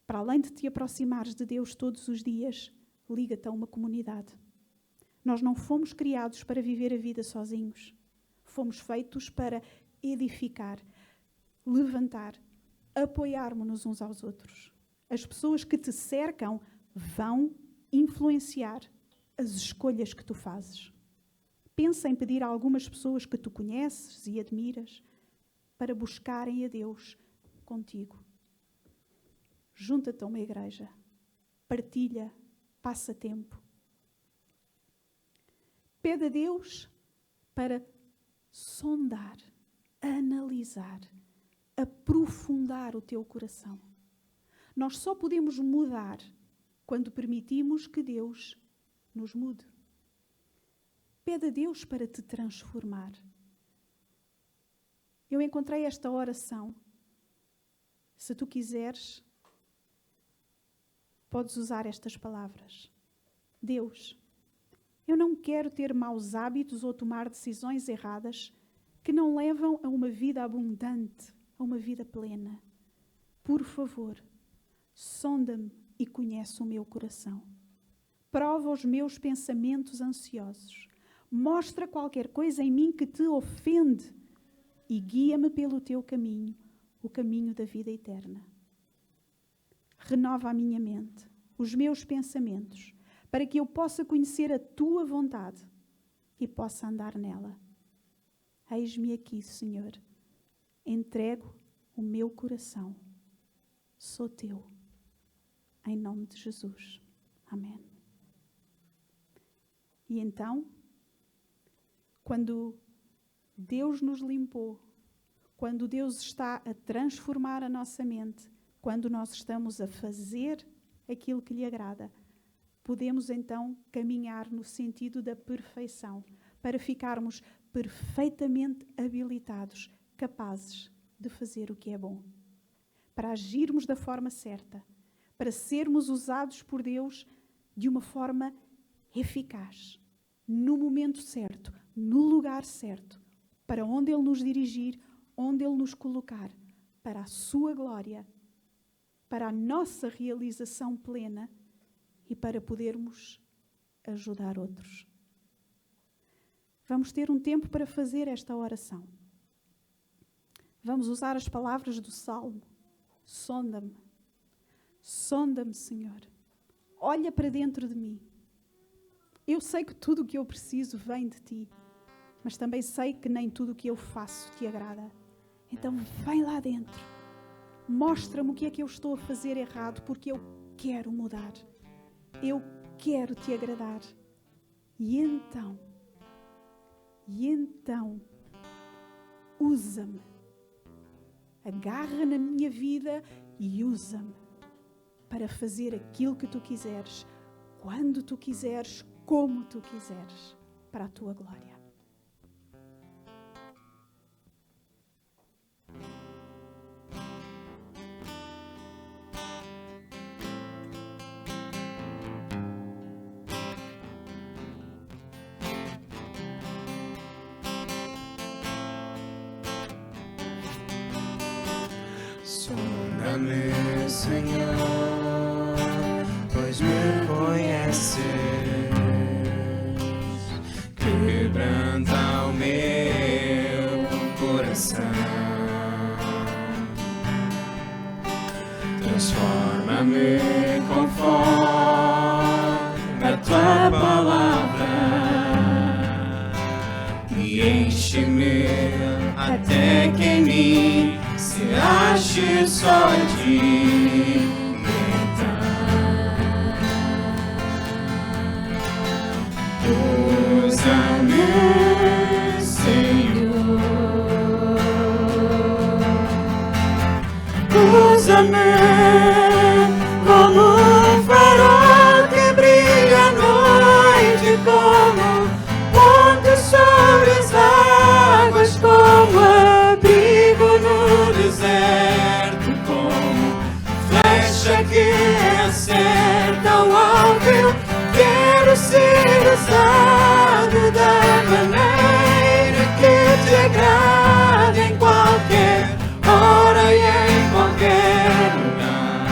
para além de te aproximares de Deus todos os dias, liga-te a uma comunidade. Nós não fomos criados para viver a vida sozinhos. Fomos feitos para edificar, levantar, apoiarmos-nos uns aos outros. As pessoas que te cercam vão influenciar as escolhas que tu fazes. Pensa em pedir a algumas pessoas que tu conheces e admiras para buscarem a Deus contigo. Junta-te a uma igreja, partilha, passa tempo. Pede a Deus para sondar, analisar, aprofundar o teu coração. Nós só podemos mudar quando permitimos que Deus nos mude. Pede a Deus para te transformar. Eu encontrei esta oração. Se tu quiseres, podes usar estas palavras. Deus, eu não quero ter maus hábitos ou tomar decisões erradas que não levam a uma vida abundante, a uma vida plena. Por favor, sonda-me e conhece o meu coração. Prova os meus pensamentos ansiosos. Mostra qualquer coisa em mim que te ofende e guia-me pelo teu caminho, o caminho da vida eterna. Renova a minha mente, os meus pensamentos, para que eu possa conhecer a tua vontade e possa andar nela. Eis-me aqui, Senhor. Entrego o meu coração. Sou teu. Em nome de Jesus. Amém. E então, quando Deus nos limpou, quando Deus está a transformar a nossa mente, quando nós estamos a fazer aquilo que lhe agrada, podemos então caminhar no sentido da perfeição, para ficarmos perfeitamente habilitados, capazes de fazer o que é bom, para agirmos da forma certa, para sermos usados por Deus de uma forma eficaz, no momento certo, no lugar certo, para onde Ele nos dirigir, onde Ele nos colocar, para a sua glória, para a nossa realização plena e para podermos ajudar outros. Vamos ter um tempo para fazer esta oração. Vamos usar as palavras do Salmo. Sonda-me. Sonda-me, Senhor. Olha para dentro de mim. Eu sei que tudo o que eu preciso vem de Ti, mas também sei que nem tudo o que eu faço Te agrada. Então vem lá dentro. Mostra-me o que é que eu estou a fazer errado, porque eu quero mudar. Eu quero Te agradar. E então, usa-me. Agarra na minha vida e usa-me para fazer aquilo que Tu quiseres, quando Tu quiseres, como Tu quiseres, para a Tua glória. Transforma-me, Senhor, pois me conheces. Quebranta o meu coração. Transforma-me conforme a tua palavra e enche-me até que em mim se ache só em ti. Usa-me, Senhor. Usa-me como um farol que brilha à noite, como ponte sobre as águas, como abrigo no deserto, como flecha que acerta o alvo. Eu quero ser usado da maneira que te agrada, em qualquer hora e em qualquer lugar.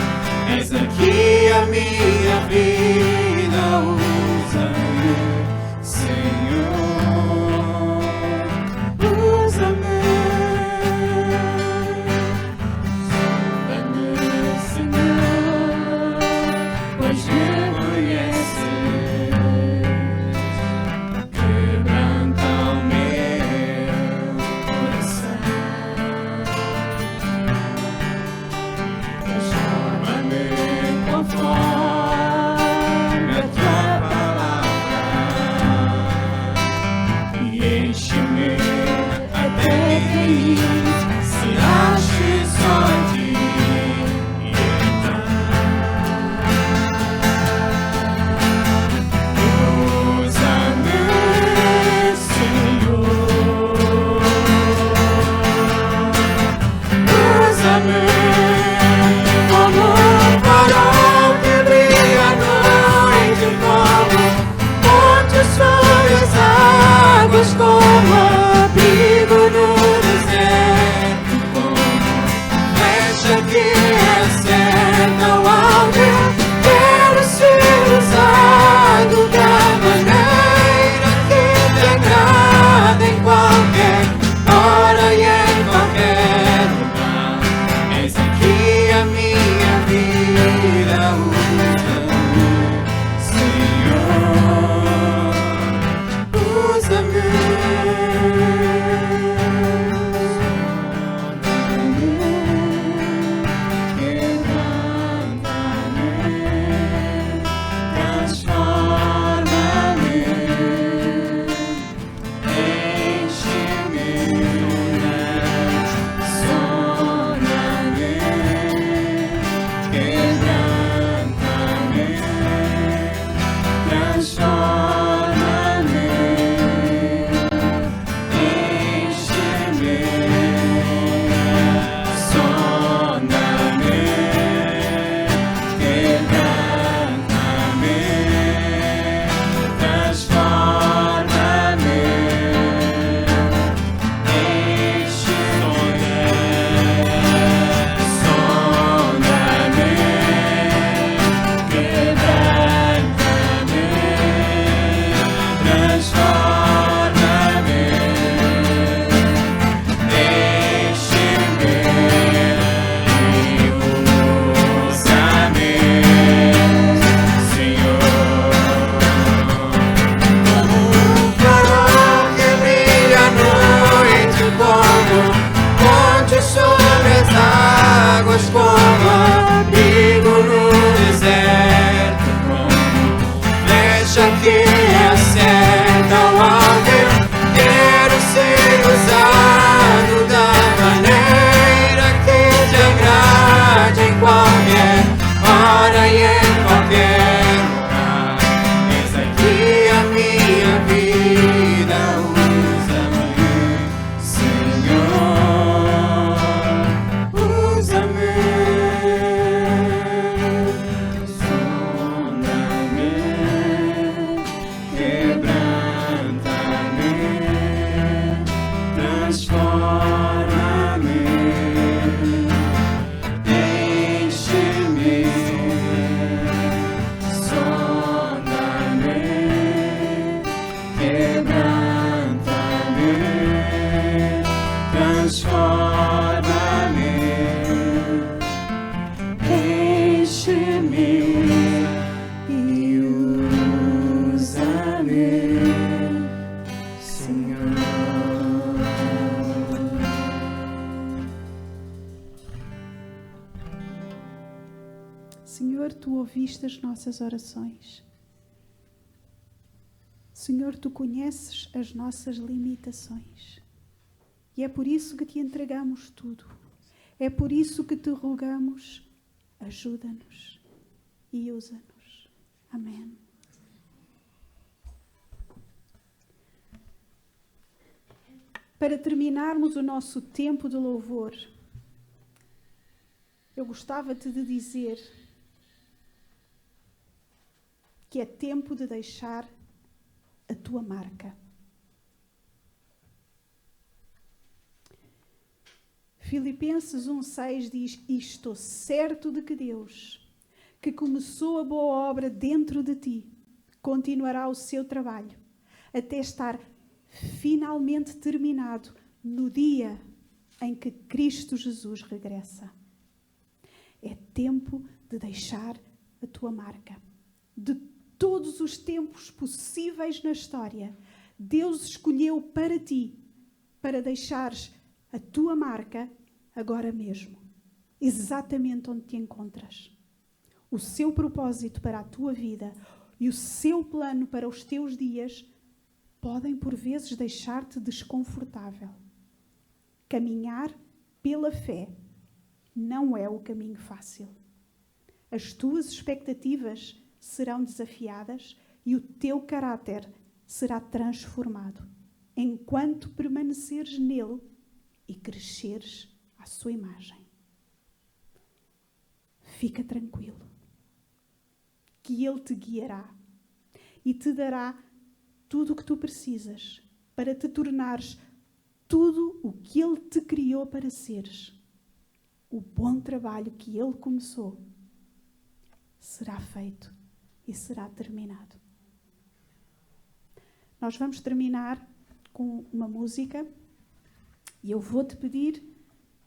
Senhor, Tu ouviste as nossas orações. Senhor, Tu conheces as nossas limitações. E é por isso que Te entregamos tudo. É por isso que Te rogamos, ajuda-nos e usa-nos. Amém. Para terminarmos o nosso tempo de louvor, eu gostava-te de dizer que é tempo de deixar a tua marca. Filipenses 1,6 diz: "E estou certo de que Deus, que começou a boa obra dentro de ti, continuará o seu trabalho, até estar finalmente terminado no dia em que Cristo Jesus regressa." É tempo de deixar a tua marca. De todos os tempos possíveis na história, Deus escolheu para ti, para deixares a tua marca agora mesmo, exatamente onde te encontras. O seu propósito para a tua vida e o seu plano para os teus dias podem por vezes deixar-te desconfortável. Caminhar pela fé não é o caminho fácil. As tuas expectativas serão desafiadas e o teu caráter será transformado enquanto permaneceres nele e cresceres à sua imagem. Fica tranquilo, que ele te guiará e te dará tudo o que tu precisas para te tornares tudo o que ele te criou para seres. O bom trabalho que ele começou será feito e será terminado. Nós vamos terminar com uma música e eu vou-te pedir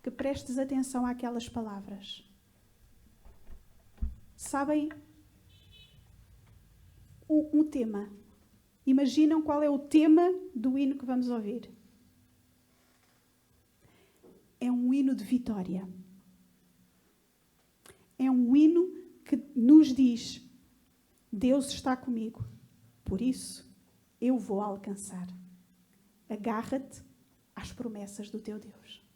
que prestes atenção àquelas palavras. Sabem um tema? Imaginam qual é o tema do hino que vamos ouvir? É um hino de vitória. É um hino que nos diz: Deus está comigo, por isso eu vou alcançar. Agarra-te às promessas do teu Deus.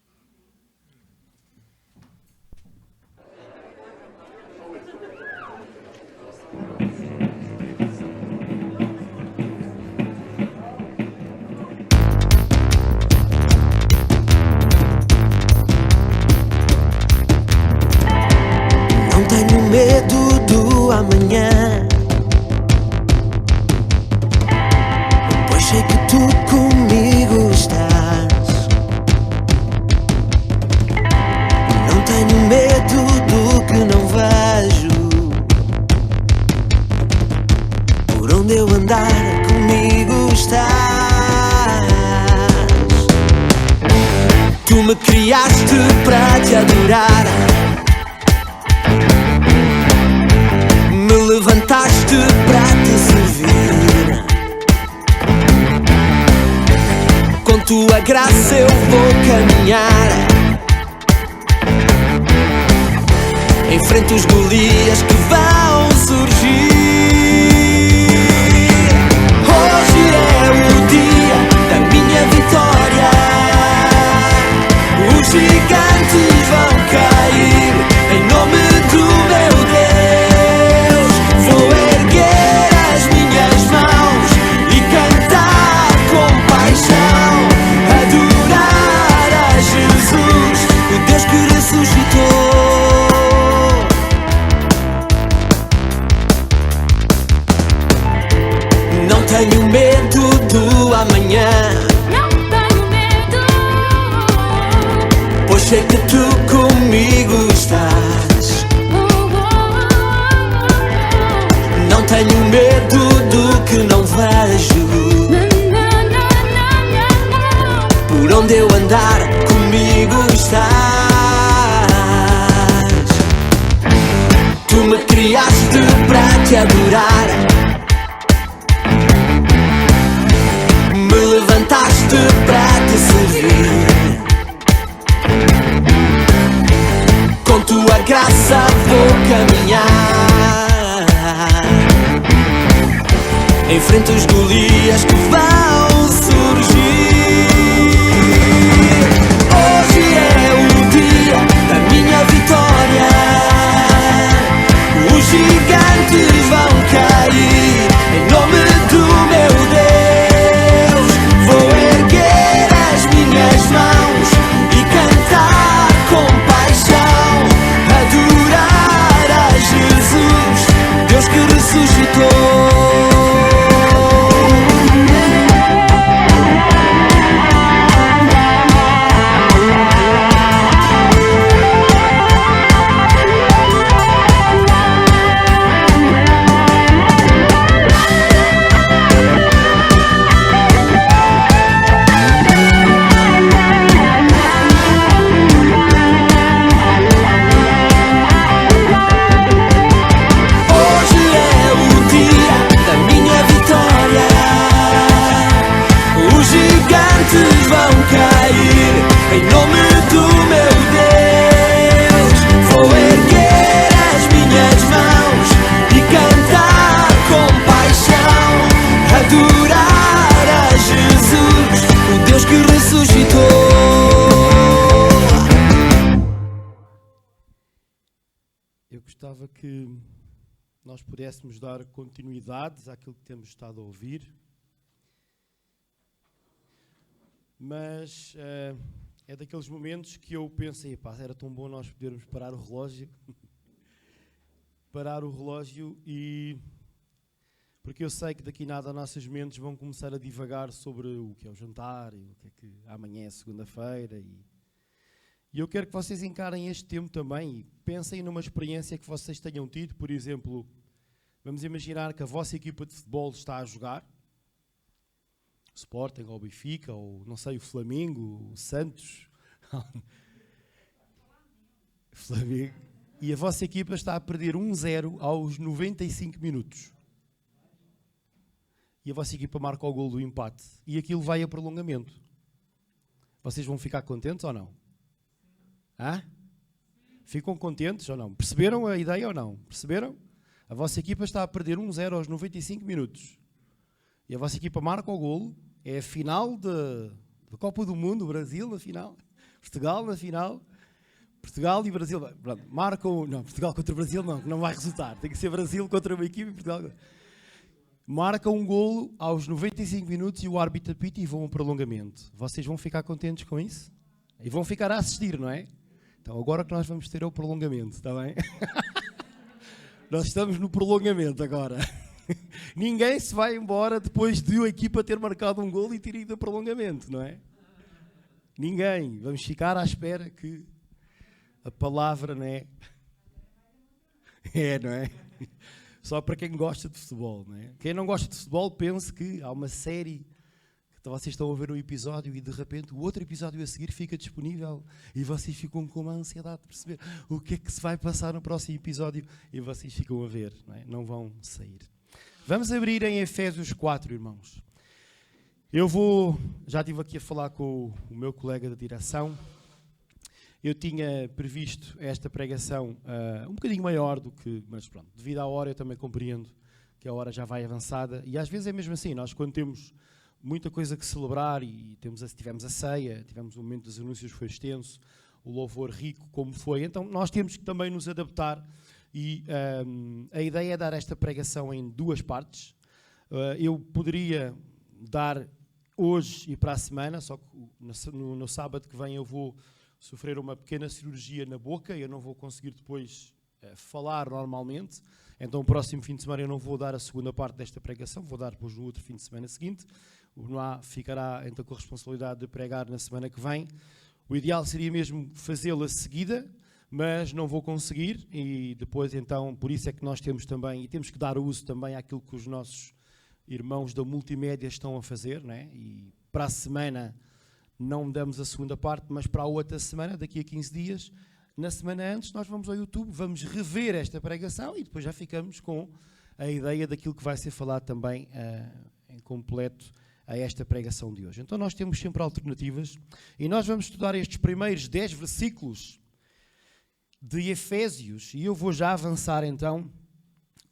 Não tenho medo do amanhã, pois sei que tu comigo estás. Não tenho medo do que não vejo, por onde eu andar comigo estás. Tu me criaste para te adorar, me levantaste para te servir. Com tua graça eu vou caminhar, enfrento os Golias que vão surgir. Hoje é o dia da minha vitória, os gigantes vão cair em nome do meu Deus. Vou erguer as minhas mãos e cantar com paixão, adorar a Jesus, o Deus que ressuscitou. Não tenho medo do amanhã, Não tenho medo, pois sei que tu comigo estás. Não tenho medo do que não vejo, por onde eu andar comigo estás. Tu me criaste para te adorar, me levantaste para te servir. Com tua graça vou caminhar. Enfrento os Golias que vão surgir. Hoje é o dia da minha vitória. Os gigantes vão cair em nome do meu Deus. Vou erguer as minhas mãos e cantar com paixão, adorar a Jesus, Deus que ressuscitou. Eu gostava que nós pudéssemos dar continuidade àquilo que temos estado a ouvir, mas é daqueles momentos que eu pensei, pá, era tão bom nós podermos parar o relógio, e porque eu sei que daqui nada nossas mentes vão começar a divagar sobre o que é o jantar e o que é que amanhã é segunda-feira e eu quero que vocês encarem este tempo também e pensem numa experiência que vocês tenham tido. Por exemplo, vamos imaginar que a vossa equipa de futebol está a jogar, o Sporting, ou o Benfica, ou não sei, o Flamengo, o Santos, Flamengo, e a vossa equipa está a perder 1-0 aos 95 minutos. E a vossa equipa marca o gol do empate. E aquilo vai a prolongamento. Vocês vão ficar contentes ou não? Hã? Ficam contentes ou não? Perceberam a ideia ou não? Perceberam? A vossa equipa está a perder 1-0 aos 95 minutos. E a vossa equipa marca o golo. É a final da Copa do Mundo, Brasil na final. Portugal na final. Portugal e Brasil. Pronto, marcam. Não, Portugal contra o Brasil não vai resultar. Tem que ser Brasil contra uma equipa e Portugal. Marca um golo aos 95 minutos e o árbitro apita e vão a prolongamento. Vocês vão ficar contentes com isso? E vão ficar a assistir, não é? Então agora que nós vamos ter é o prolongamento, está bem? Nós estamos no prolongamento agora. Ninguém se vai embora depois de a equipa ter marcado um golo e ter ido a prolongamento, não é? Ninguém. Vamos ficar à espera que a palavra, não é? É, não é? Só para quem gosta de futebol, não é? Quem não gosta de futebol, pense que há uma série que vocês estão a ver um episódio e de repente o outro episódio a seguir fica disponível e vocês ficam com uma ansiedade de perceber o que é que se vai passar no próximo episódio e vocês ficam a ver, não é? Não vão sair. Vamos abrir em Efésios 4, irmãos. Já estive aqui a falar com o meu colega da direção. Eu tinha previsto esta pregação um bocadinho maior do que, mas pronto, devido à hora eu também compreendo que a hora já vai avançada e às vezes é mesmo assim, nós quando temos muita coisa que celebrar e tivemos a ceia, tivemos o momento dos anúncios, foi extenso, o louvor rico como foi, então nós temos que também nos adaptar e a ideia é dar esta pregação em duas partes. Eu poderia dar hoje e para a semana, só que no sábado que vem eu vou sofrer uma pequena cirurgia na boca e eu não vou conseguir depois falar normalmente, então o próximo fim de semana eu não vou dar a segunda parte desta pregação, vou dar depois no outro fim de semana seguinte. O Noá ficará então com a responsabilidade de pregar na semana que vem. O ideal seria mesmo fazê-la seguida, mas não vou conseguir e depois então, por isso é que nós temos também, e temos que dar uso também àquilo que os nossos irmãos da multimédia estão a fazer, não é? E para a semana não damos a segunda parte, mas para a outra semana, daqui a 15 dias, na semana antes, nós vamos ao YouTube, vamos rever esta pregação e depois já ficamos com a ideia daquilo que vai ser falado também em completo a esta pregação de hoje. Então nós temos sempre alternativas e nós vamos estudar estes primeiros 10 versículos de Efésios, e eu vou já avançar então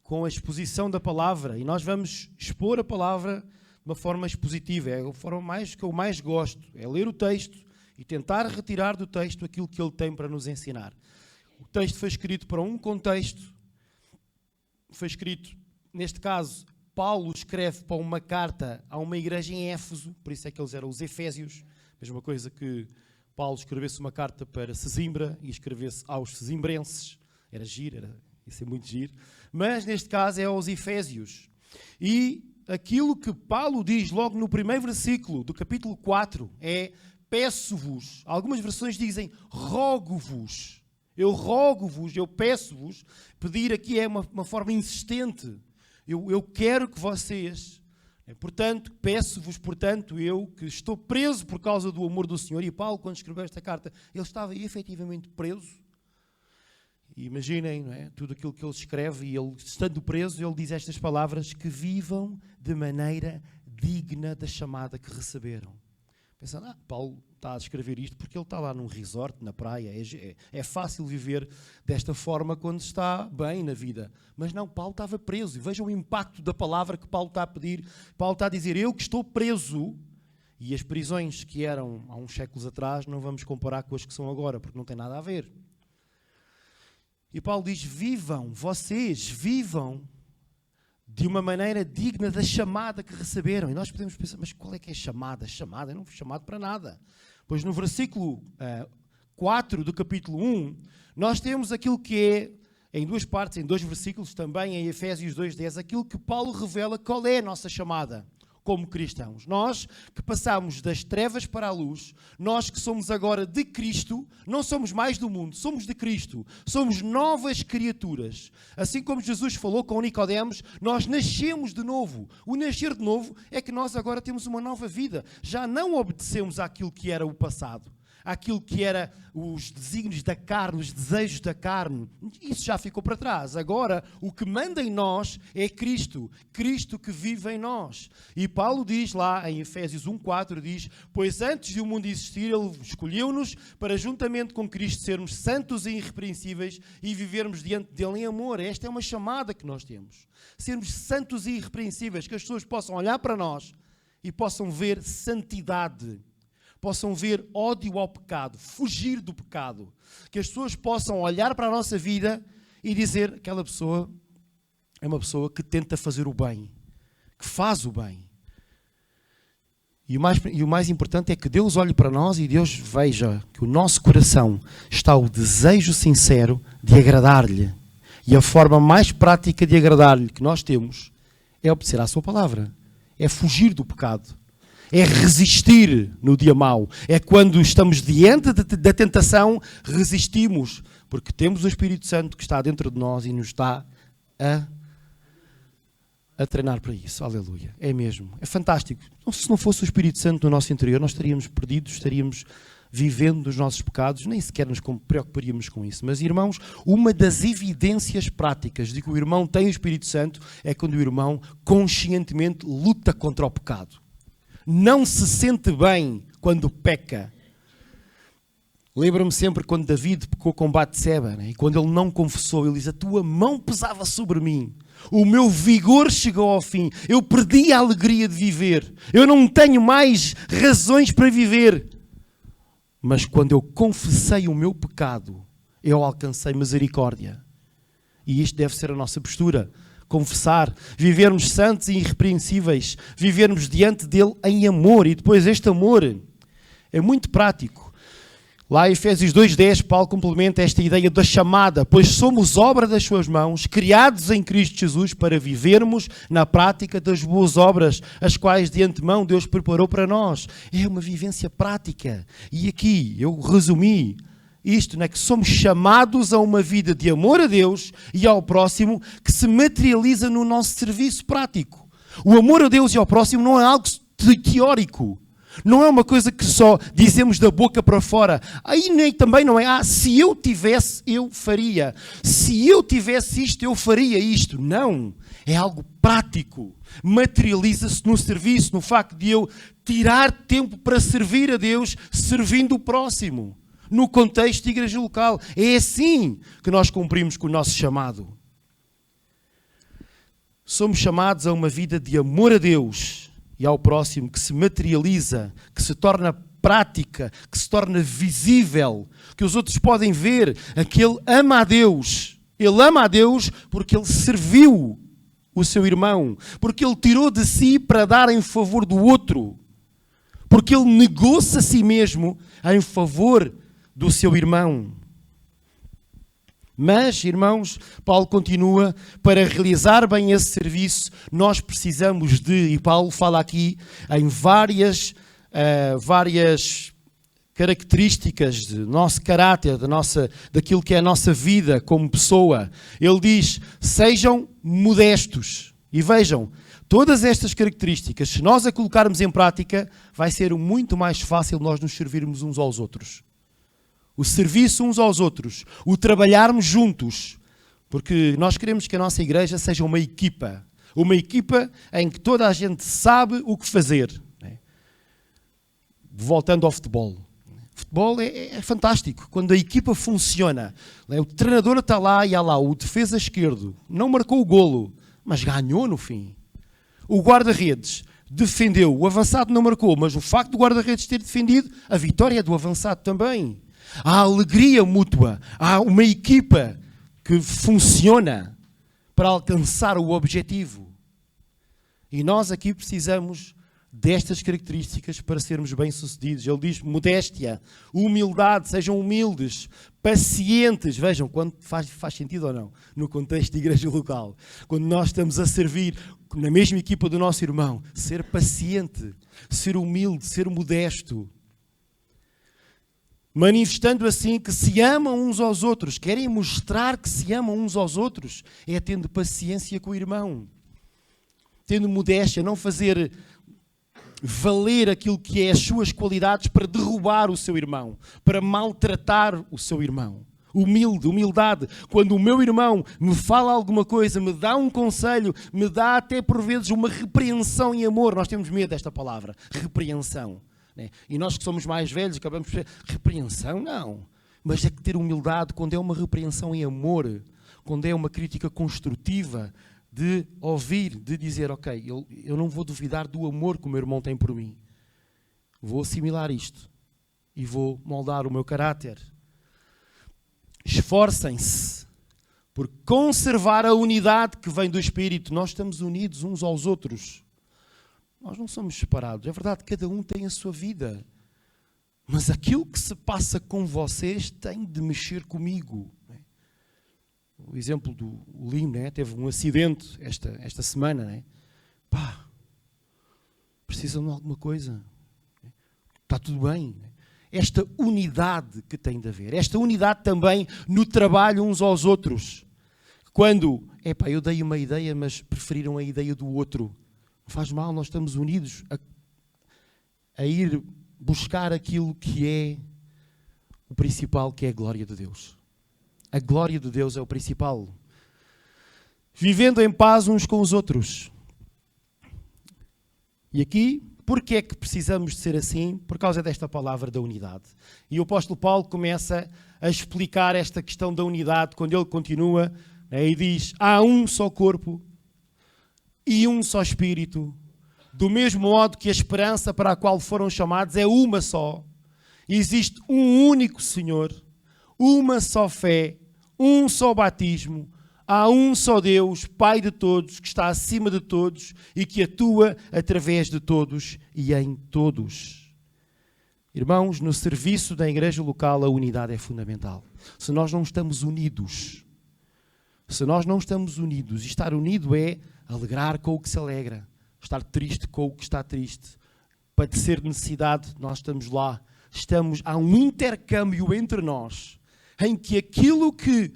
com a exposição da palavra, e nós vamos expor a palavra de uma forma expositiva, é a forma que eu mais gosto, é ler o texto e tentar retirar do texto aquilo que ele tem para nos ensinar. O texto foi escrito para um contexto, foi escrito, neste caso, Paulo escreve para uma carta a uma igreja em Éfeso, por isso é que eles eram os Efésios, mesma coisa que Paulo escrevesse uma carta para Sesimbra e escrevesse aos sesimbrenses, era giro, ia ser muito giro, mas neste caso é aos Efésios. E aquilo que Paulo diz logo no primeiro versículo do capítulo 4 é: peço-vos, algumas versões dizem rogo-vos, eu rogo-vos, eu peço-vos. Pedir aqui é uma forma insistente, eu quero que vocês, portanto, peço-vos, portanto, eu que estou preso por causa do amor do Senhor. E Paulo, quando escreveu esta carta, ele estava efetivamente preso. E imaginem, não é? Tudo aquilo que ele escreve, e ele, estando preso, ele diz estas palavras: que vivam de maneira digna da chamada que receberam. Pensando, Paulo está a escrever isto porque ele está lá num resort, na praia, é fácil viver desta forma quando está bem na vida. Mas não, Paulo estava preso, e vejam o impacto da palavra que Paulo está a pedir. Paulo está a dizer: eu que estou preso, e as prisões que eram há uns séculos atrás não vamos comparar com as que são agora, porque não tem nada a ver. E Paulo diz: vivam, vocês vivam de uma maneira digna da chamada que receberam. E nós podemos pensar, mas qual é que é a chamada? Chamada, eu não fui chamado para nada. Pois no versículo 4 do capítulo 1, nós temos aquilo que é, em duas partes, em dois versículos, também em Efésios 2:10, aquilo que Paulo revela qual é a nossa chamada como cristãos. Nós que passamos das trevas para a luz, nós que somos agora de Cristo, não somos mais do mundo, somos de Cristo, somos novas criaturas. Assim como Jesus falou com Nicodemos, nós nascemos de novo. O nascer de novo é que nós agora temos uma nova vida. Já não obedecemos àquilo que era o passado, àquilo que era os desígnios da carne, os desejos da carne. Isso já ficou para trás. Agora, o que manda em nós é Cristo. Cristo que vive em nós. E Paulo diz lá em Efésios 1:4, diz: pois antes de o mundo existir, Ele escolheu-nos para juntamente com Cristo sermos santos e irrepreensíveis e vivermos diante dEle em amor. Esta é uma chamada que nós temos. Sermos santos e irrepreensíveis, que as pessoas possam olhar para nós e possam ver santidade, possam ver ódio ao pecado, fugir do pecado. Que as pessoas possam olhar para a nossa vida e dizer: aquela pessoa é uma pessoa que tenta fazer o bem, que faz o bem. E o mais importante é que Deus olhe para nós e Deus veja que o nosso coração está o desejo sincero de agradar-lhe. E a forma mais prática de agradar-lhe que nós temos é obedecer à sua palavra, é fugir do pecado, é resistir no dia mau. É quando estamos diante da tentação, resistimos, porque temos o Espírito Santo que está dentro de nós e nos está a treinar para isso. Aleluia. É mesmo. É fantástico. Se não fosse o Espírito Santo no nosso interior, nós estaríamos perdidos, estaríamos vivendo dos nossos pecados, nem sequer nos preocuparíamos com isso. Mas, irmãos, uma das evidências práticas de que o irmão tem o Espírito Santo é quando o irmão conscientemente luta contra o pecado. Não se sente bem quando peca. Lembro-me sempre quando David pecou com Batseba, né? E quando ele não confessou, ele diz: a tua mão pesava sobre mim, o meu vigor chegou ao fim, eu perdi a alegria de viver, eu não tenho mais razões para viver. Mas quando eu confessei o meu pecado, eu alcancei misericórdia. E isto deve ser a nossa postura. Confessar, vivermos santos e irrepreensíveis, vivermos diante dele em amor. E depois este amor é muito prático. Lá em Efésios 2:10, Paulo complementa esta ideia da chamada: pois somos obra das suas mãos, criados em Cristo Jesus para vivermos na prática das boas obras, as quais de antemão Deus preparou para nós. É uma vivência prática. E aqui eu resumi isto, né, que somos chamados a uma vida de amor a Deus e ao próximo que se materializa no nosso serviço prático. O amor a Deus e ao próximo não é algo teórico. Não é uma coisa que só dizemos da boca para fora. Aí nem também não é: se eu tivesse, eu faria. Se eu tivesse isto, eu faria isto. Não. É algo prático. Materializa-se no serviço, no facto de eu tirar tempo para servir a Deus, servindo o próximo. no contexto de igreja local. É assim que nós cumprimos com o nosso chamado. Somos chamados a uma vida de amor a Deus e ao próximo, que se materializa, que se torna prática, que se torna visível, que os outros podem ver, que ele ama a Deus. Ele ama a Deus porque ele serviu o seu irmão, porque ele tirou de si para dar em favor do outro, porque ele negou-se a si mesmo em favor do seu irmão. Mas, irmãos, Paulo continua, para realizar bem esse serviço, nós precisamos de, e Paulo fala aqui em várias características do nosso caráter, daquilo que é a nossa vida como pessoa. Ele diz, sejam modestos. E vejam, todas estas características, se nós a colocarmos em prática, vai ser muito mais fácil nós nos servirmos uns aos outros. O serviço uns aos outros, o trabalharmos juntos, porque nós queremos que a nossa igreja seja uma equipa em que toda a gente sabe o que fazer. Voltando ao futebol. Futebol é fantástico, quando a equipa funciona. O treinador está lá e há lá o defesa esquerdo, não marcou o golo, mas ganhou no fim. O guarda-redes defendeu, o avançado não marcou, mas o facto do guarda-redes ter defendido, a vitória é do avançado também. Há alegria mútua, há uma equipa que funciona para alcançar o objetivo. E nós aqui precisamos destas características para sermos bem-sucedidos. Ele diz modéstia, humildade, sejam humildes, pacientes. Vejam, quando faz sentido ou não, no contexto de igreja local. Quando nós estamos a servir na mesma equipa do nosso irmão, ser paciente, ser humilde, ser modesto. Manifestando assim que se amam uns aos outros, querem mostrar que se amam uns aos outros, é tendo paciência com o irmão, tendo modéstia, não fazer valer aquilo que é as suas qualidades para derrubar o seu irmão, para maltratar o seu irmão. Humildade, quando o meu irmão me fala alguma coisa, me dá um conselho, me dá até por vezes uma repreensão em amor, nós temos medo desta palavra, repreensão. E nós que somos mais velhos acabamos por dizer, repreensão não, mas é que ter humildade quando é uma repreensão em amor, quando é uma crítica construtiva, de ouvir, de dizer, ok, eu não vou duvidar do amor que o meu irmão tem por mim, vou assimilar isto e vou moldar o meu caráter. Esforcem-se por conservar a unidade que vem do Espírito. Nós estamos unidos uns aos outros. Nós não somos separados. É verdade, cada um tem a sua vida. Mas aquilo que se passa com vocês tem de mexer comigo. O exemplo do Lim, teve um acidente esta semana. Precisam de alguma coisa. Está tudo bem. Esta unidade que tem de haver. Esta unidade também no trabalho uns aos outros. Quando, eu dei uma ideia, mas preferiram a ideia do outro. Não faz mal, nós estamos unidos a ir buscar aquilo que é o principal, que é a glória de Deus. A glória de Deus é o principal. Vivendo em paz uns com os outros. E aqui, porquê é que precisamos de ser assim? Por causa desta palavra da unidade. E o apóstolo Paulo começa a explicar esta questão da unidade, quando ele continua e diz, há um só corpo e um só Espírito, do mesmo modo que a esperança para a qual foram chamados é uma só. Existe um único Senhor, uma só fé, um só batismo, há um só Deus, Pai de todos, que está acima de todos e que atua através de todos e em todos. Irmãos, no serviço da igreja local a unidade é fundamental. Se nós não estamos unidos, e estar unido é alegrar com o que se alegra, estar triste com o que está triste, padecer necessidade, nós estamos lá. Há um intercâmbio entre nós, em que aquilo que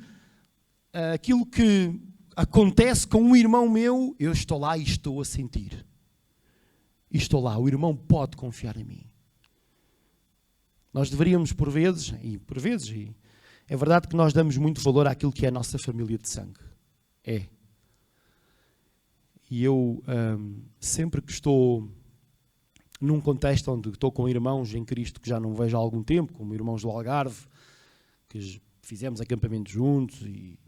acontece com um irmão meu, eu estou lá e estou a sentir. E estou lá, o irmão pode confiar em mim. Nós deveríamos, por vezes, é verdade que nós damos muito valor àquilo que é a nossa família de sangue. É. E eu, sempre que estou num contexto onde estou com irmãos em Cristo que já não vejo há algum tempo, como irmãos do Algarve, que fizemos acampamento juntos e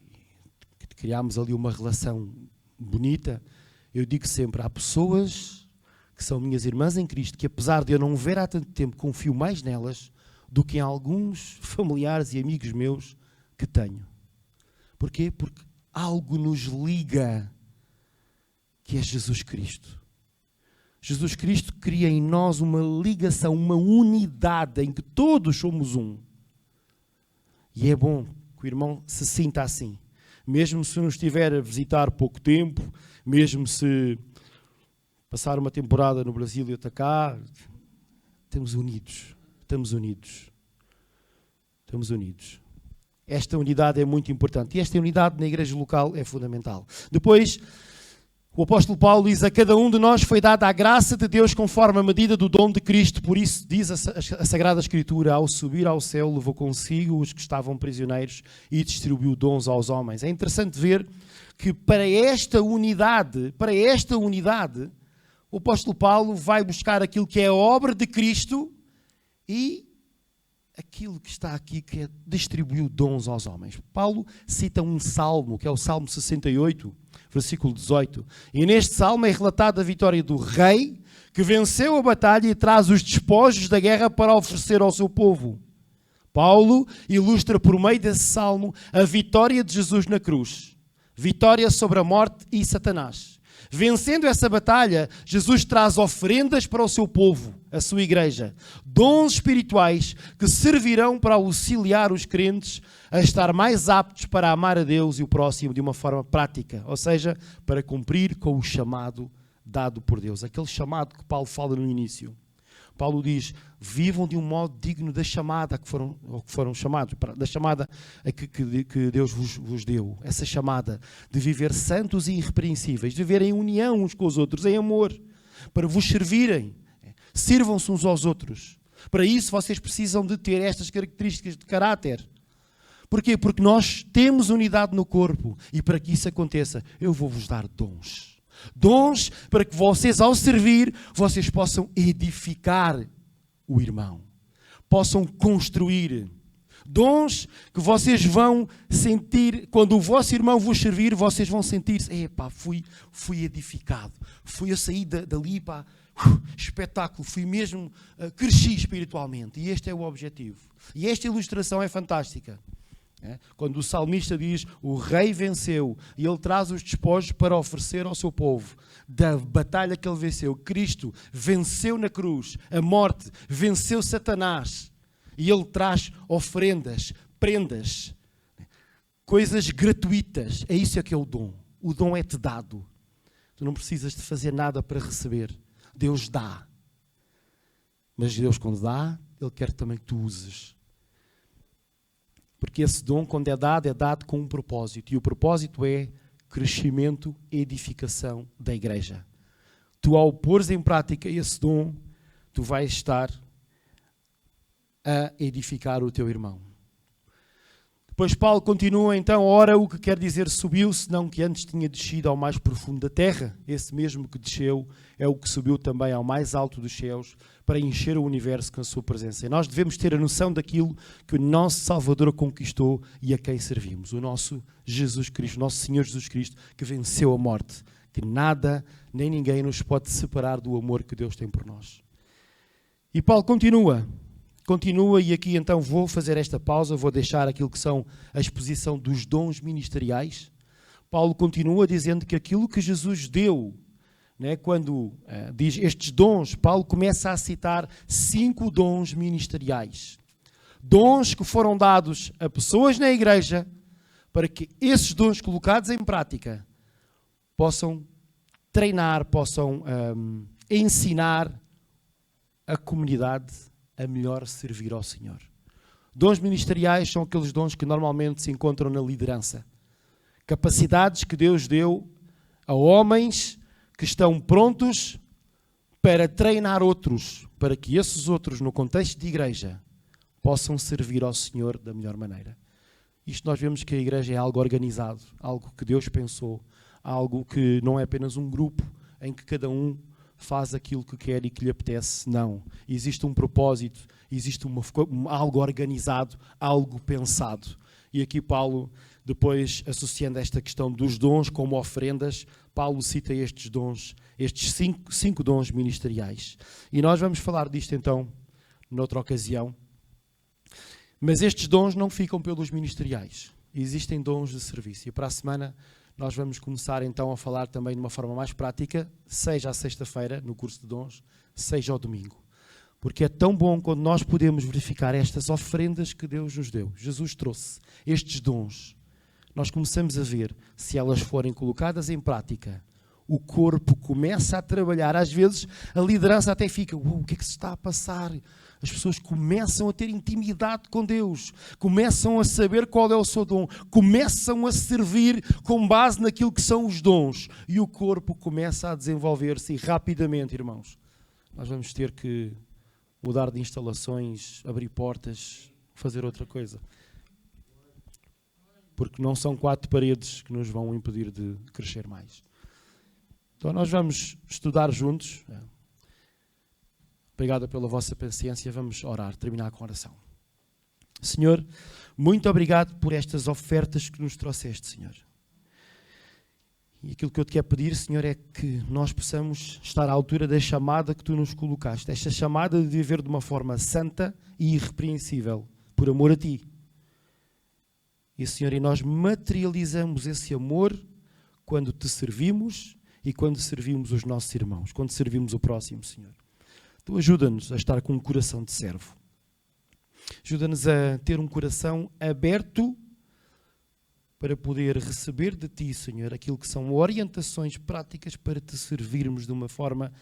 criámos ali uma relação bonita. Eu digo sempre, há pessoas que são minhas irmãs em Cristo, que apesar de eu não ver há tanto tempo, confio mais nelas do que em alguns familiares e amigos meus que tenho. Porquê? Porque algo nos liga, que é Jesus Cristo. Jesus Cristo cria em nós uma ligação, uma unidade em que todos somos um. E é bom que o irmão se sinta assim. Mesmo se nos estiver a visitar pouco tempo, mesmo se passar uma temporada no Brasil e outra cá, estamos unidos. Esta unidade é muito importante. E esta unidade na igreja local é fundamental. Depois, o apóstolo Paulo diz: a cada um de nós foi dada a graça de Deus conforme a medida do dom de Cristo. Por isso, diz a Sagrada Escritura, ao subir ao céu, levou consigo os que estavam prisioneiros e distribuiu dons aos homens. É interessante ver que para esta unidade, o apóstolo Paulo vai buscar aquilo que é a obra de Cristo e aquilo que está aqui, que é distribuiu dons aos homens. Paulo cita um salmo, que é o Salmo 68, versículo 18. E neste salmo é relatada a vitória do rei, que venceu a batalha e traz os despojos da guerra para oferecer ao seu povo. Paulo ilustra por meio desse salmo a vitória de Jesus na cruz. Vitória sobre a morte e Satanás. Vencendo essa batalha, Jesus traz oferendas para o seu povo, a sua igreja. Dons espirituais que servirão para auxiliar os crentes a estar mais aptos para amar a Deus e o próximo de uma forma prática. Ou seja, para cumprir com o chamado dado por Deus. Aquele chamado que Paulo fala no início. Paulo diz, vivam de um modo digno da chamada que foram chamados, da chamada que Deus vos deu. Essa chamada de viver santos e irrepreensíveis, de viver em união uns com os outros, em amor, para vos servirem. Sirvam-se uns aos outros. Para isso vocês precisam de ter estas características de caráter. Porquê? Porque nós temos unidade no corpo e para que isso aconteça, eu vou-vos dar dons. Dons para que vocês, ao servir, vocês possam edificar o irmão. Possam construir. Dons que vocês vão sentir, quando o vosso irmão vos servir, vocês vão sentir-se, epá, fui edificado. Eu saí dali, pá, espetáculo, cresci espiritualmente. E este é o objetivo. E esta ilustração é fantástica. Quando o salmista diz, o rei venceu e ele traz os despojos para oferecer ao seu povo da batalha que ele venceu. Cristo venceu na cruz a morte, venceu Satanás e ele traz oferendas, prendas, coisas gratuitas. É isso que é o dom. O dom é-te dado. Tu não precisas de fazer nada para receber. Deus dá. Mas Deus, quando dá, Ele quer também que tu uses. Porque esse dom, quando é dado com um propósito. E o propósito é crescimento e edificação da igreja. Tu, ao pôres em prática esse dom, tu vais estar a edificar o teu irmão. Depois Paulo continua então, ora o que quer dizer subiu, senão que antes tinha descido ao mais profundo da terra. Esse mesmo que desceu é o que subiu também ao mais alto dos céus para encher o universo com a sua presença. E nós devemos ter a noção daquilo que o nosso Salvador conquistou e a quem servimos. O nosso Jesus Cristo, o nosso Senhor Jesus Cristo, que venceu a morte. Que nada nem ninguém nos pode separar do amor que Deus tem por nós. E Paulo continua e aqui então vou fazer esta pausa, vou deixar aquilo que são a exposição dos dons ministeriais. Paulo continua dizendo que aquilo que Jesus deu, né, quando diz estes dons, Paulo começa a citar 5 dons ministeriais. Dons que foram dados a pessoas na igreja para que esses dons colocados em prática possam treinar, possam ensinar a comunidade a melhor servir ao Senhor. Dons ministeriais são aqueles dons que normalmente se encontram na liderança. Capacidades que Deus deu a homens que estão prontos para treinar outros, para que esses outros, no contexto de igreja, possam servir ao Senhor da melhor maneira. Isto nós vemos que a igreja é algo organizado, algo que Deus pensou, algo que não é apenas um grupo em que cada um faz aquilo que quer e que lhe apetece. Não. Existe um propósito, existe algo organizado, algo pensado. E aqui Paulo, depois associando esta questão dos dons como ofrendas, Paulo cita estes dons, estes cinco dons ministeriais. E nós vamos falar disto então noutra ocasião. Mas estes dons não ficam pelos ministeriais. Existem dons de serviço. E para a semana nós vamos começar então a falar também de uma forma mais prática, seja à sexta-feira, no curso de dons, seja ao domingo. Porque é tão bom quando nós podemos verificar estas ofrendas que Deus nos deu. Jesus trouxe estes dons. Nós começamos a ver, se elas forem colocadas em prática, o corpo começa a trabalhar. Às vezes a liderança até fica, o que é que se está a passar? As pessoas começam a ter intimidade com Deus, começam a saber qual é o seu dom, começam a servir com base naquilo que são os dons. E o corpo começa a desenvolver-se e rapidamente, irmãos, nós vamos ter que mudar de instalações, abrir portas, fazer outra coisa. Porque não são 4 paredes que nos vão impedir de crescer mais. Então nós vamos estudar juntos. Obrigado pela vossa paciência. Vamos orar, terminar com a oração. Senhor, muito obrigado por estas ofertas que nos trouxeste, Senhor. E aquilo que eu te quero pedir, Senhor, é que nós possamos estar à altura da chamada que tu nos colocaste. Esta chamada de viver de uma forma santa e irrepreensível, por amor a ti. E, Senhor, e nós materializamos esse amor quando te servimos e quando servimos os nossos irmãos, quando servimos o próximo, Senhor. Tu ajuda-nos a estar com um coração de servo. Ajuda-nos a ter um coração aberto para poder receber de ti, Senhor, aquilo que são orientações práticas para te servirmos de uma forma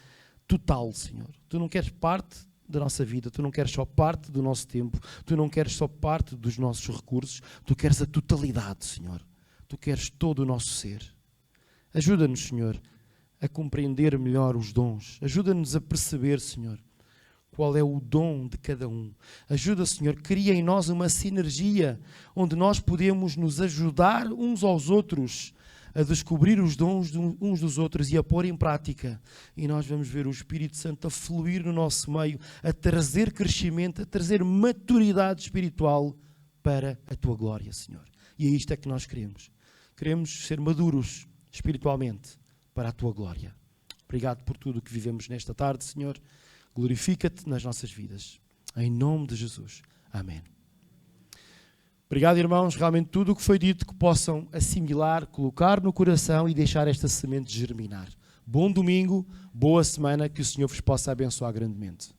total, Senhor. Tu não queres parte da nossa vida, tu não queres só parte do nosso tempo, tu não queres só parte dos nossos recursos, tu queres a totalidade, Senhor. Tu queres todo o nosso ser. Ajuda-nos, Senhor, a compreender melhor os dons. Ajuda-nos a perceber, Senhor, qual é o dom de cada um. Ajuda, Senhor, cria em nós uma sinergia onde nós podemos nos ajudar uns aos outros a descobrir os dons uns dos outros e a pôr em prática. E nós vamos ver o Espírito Santo a fluir no nosso meio, a trazer crescimento, a trazer maturidade espiritual para a tua glória, Senhor. E é isto é que nós queremos. Queremos ser maduros espiritualmente para a tua glória. Obrigado por tudo o que vivemos nesta tarde, Senhor. Glorifica-te nas nossas vidas. Em nome de Jesus. Amém. Obrigado, irmãos. Realmente tudo o que foi dito que possam assimilar, colocar no coração e deixar esta semente germinar. Bom domingo, boa semana, que o Senhor vos possa abençoar grandemente.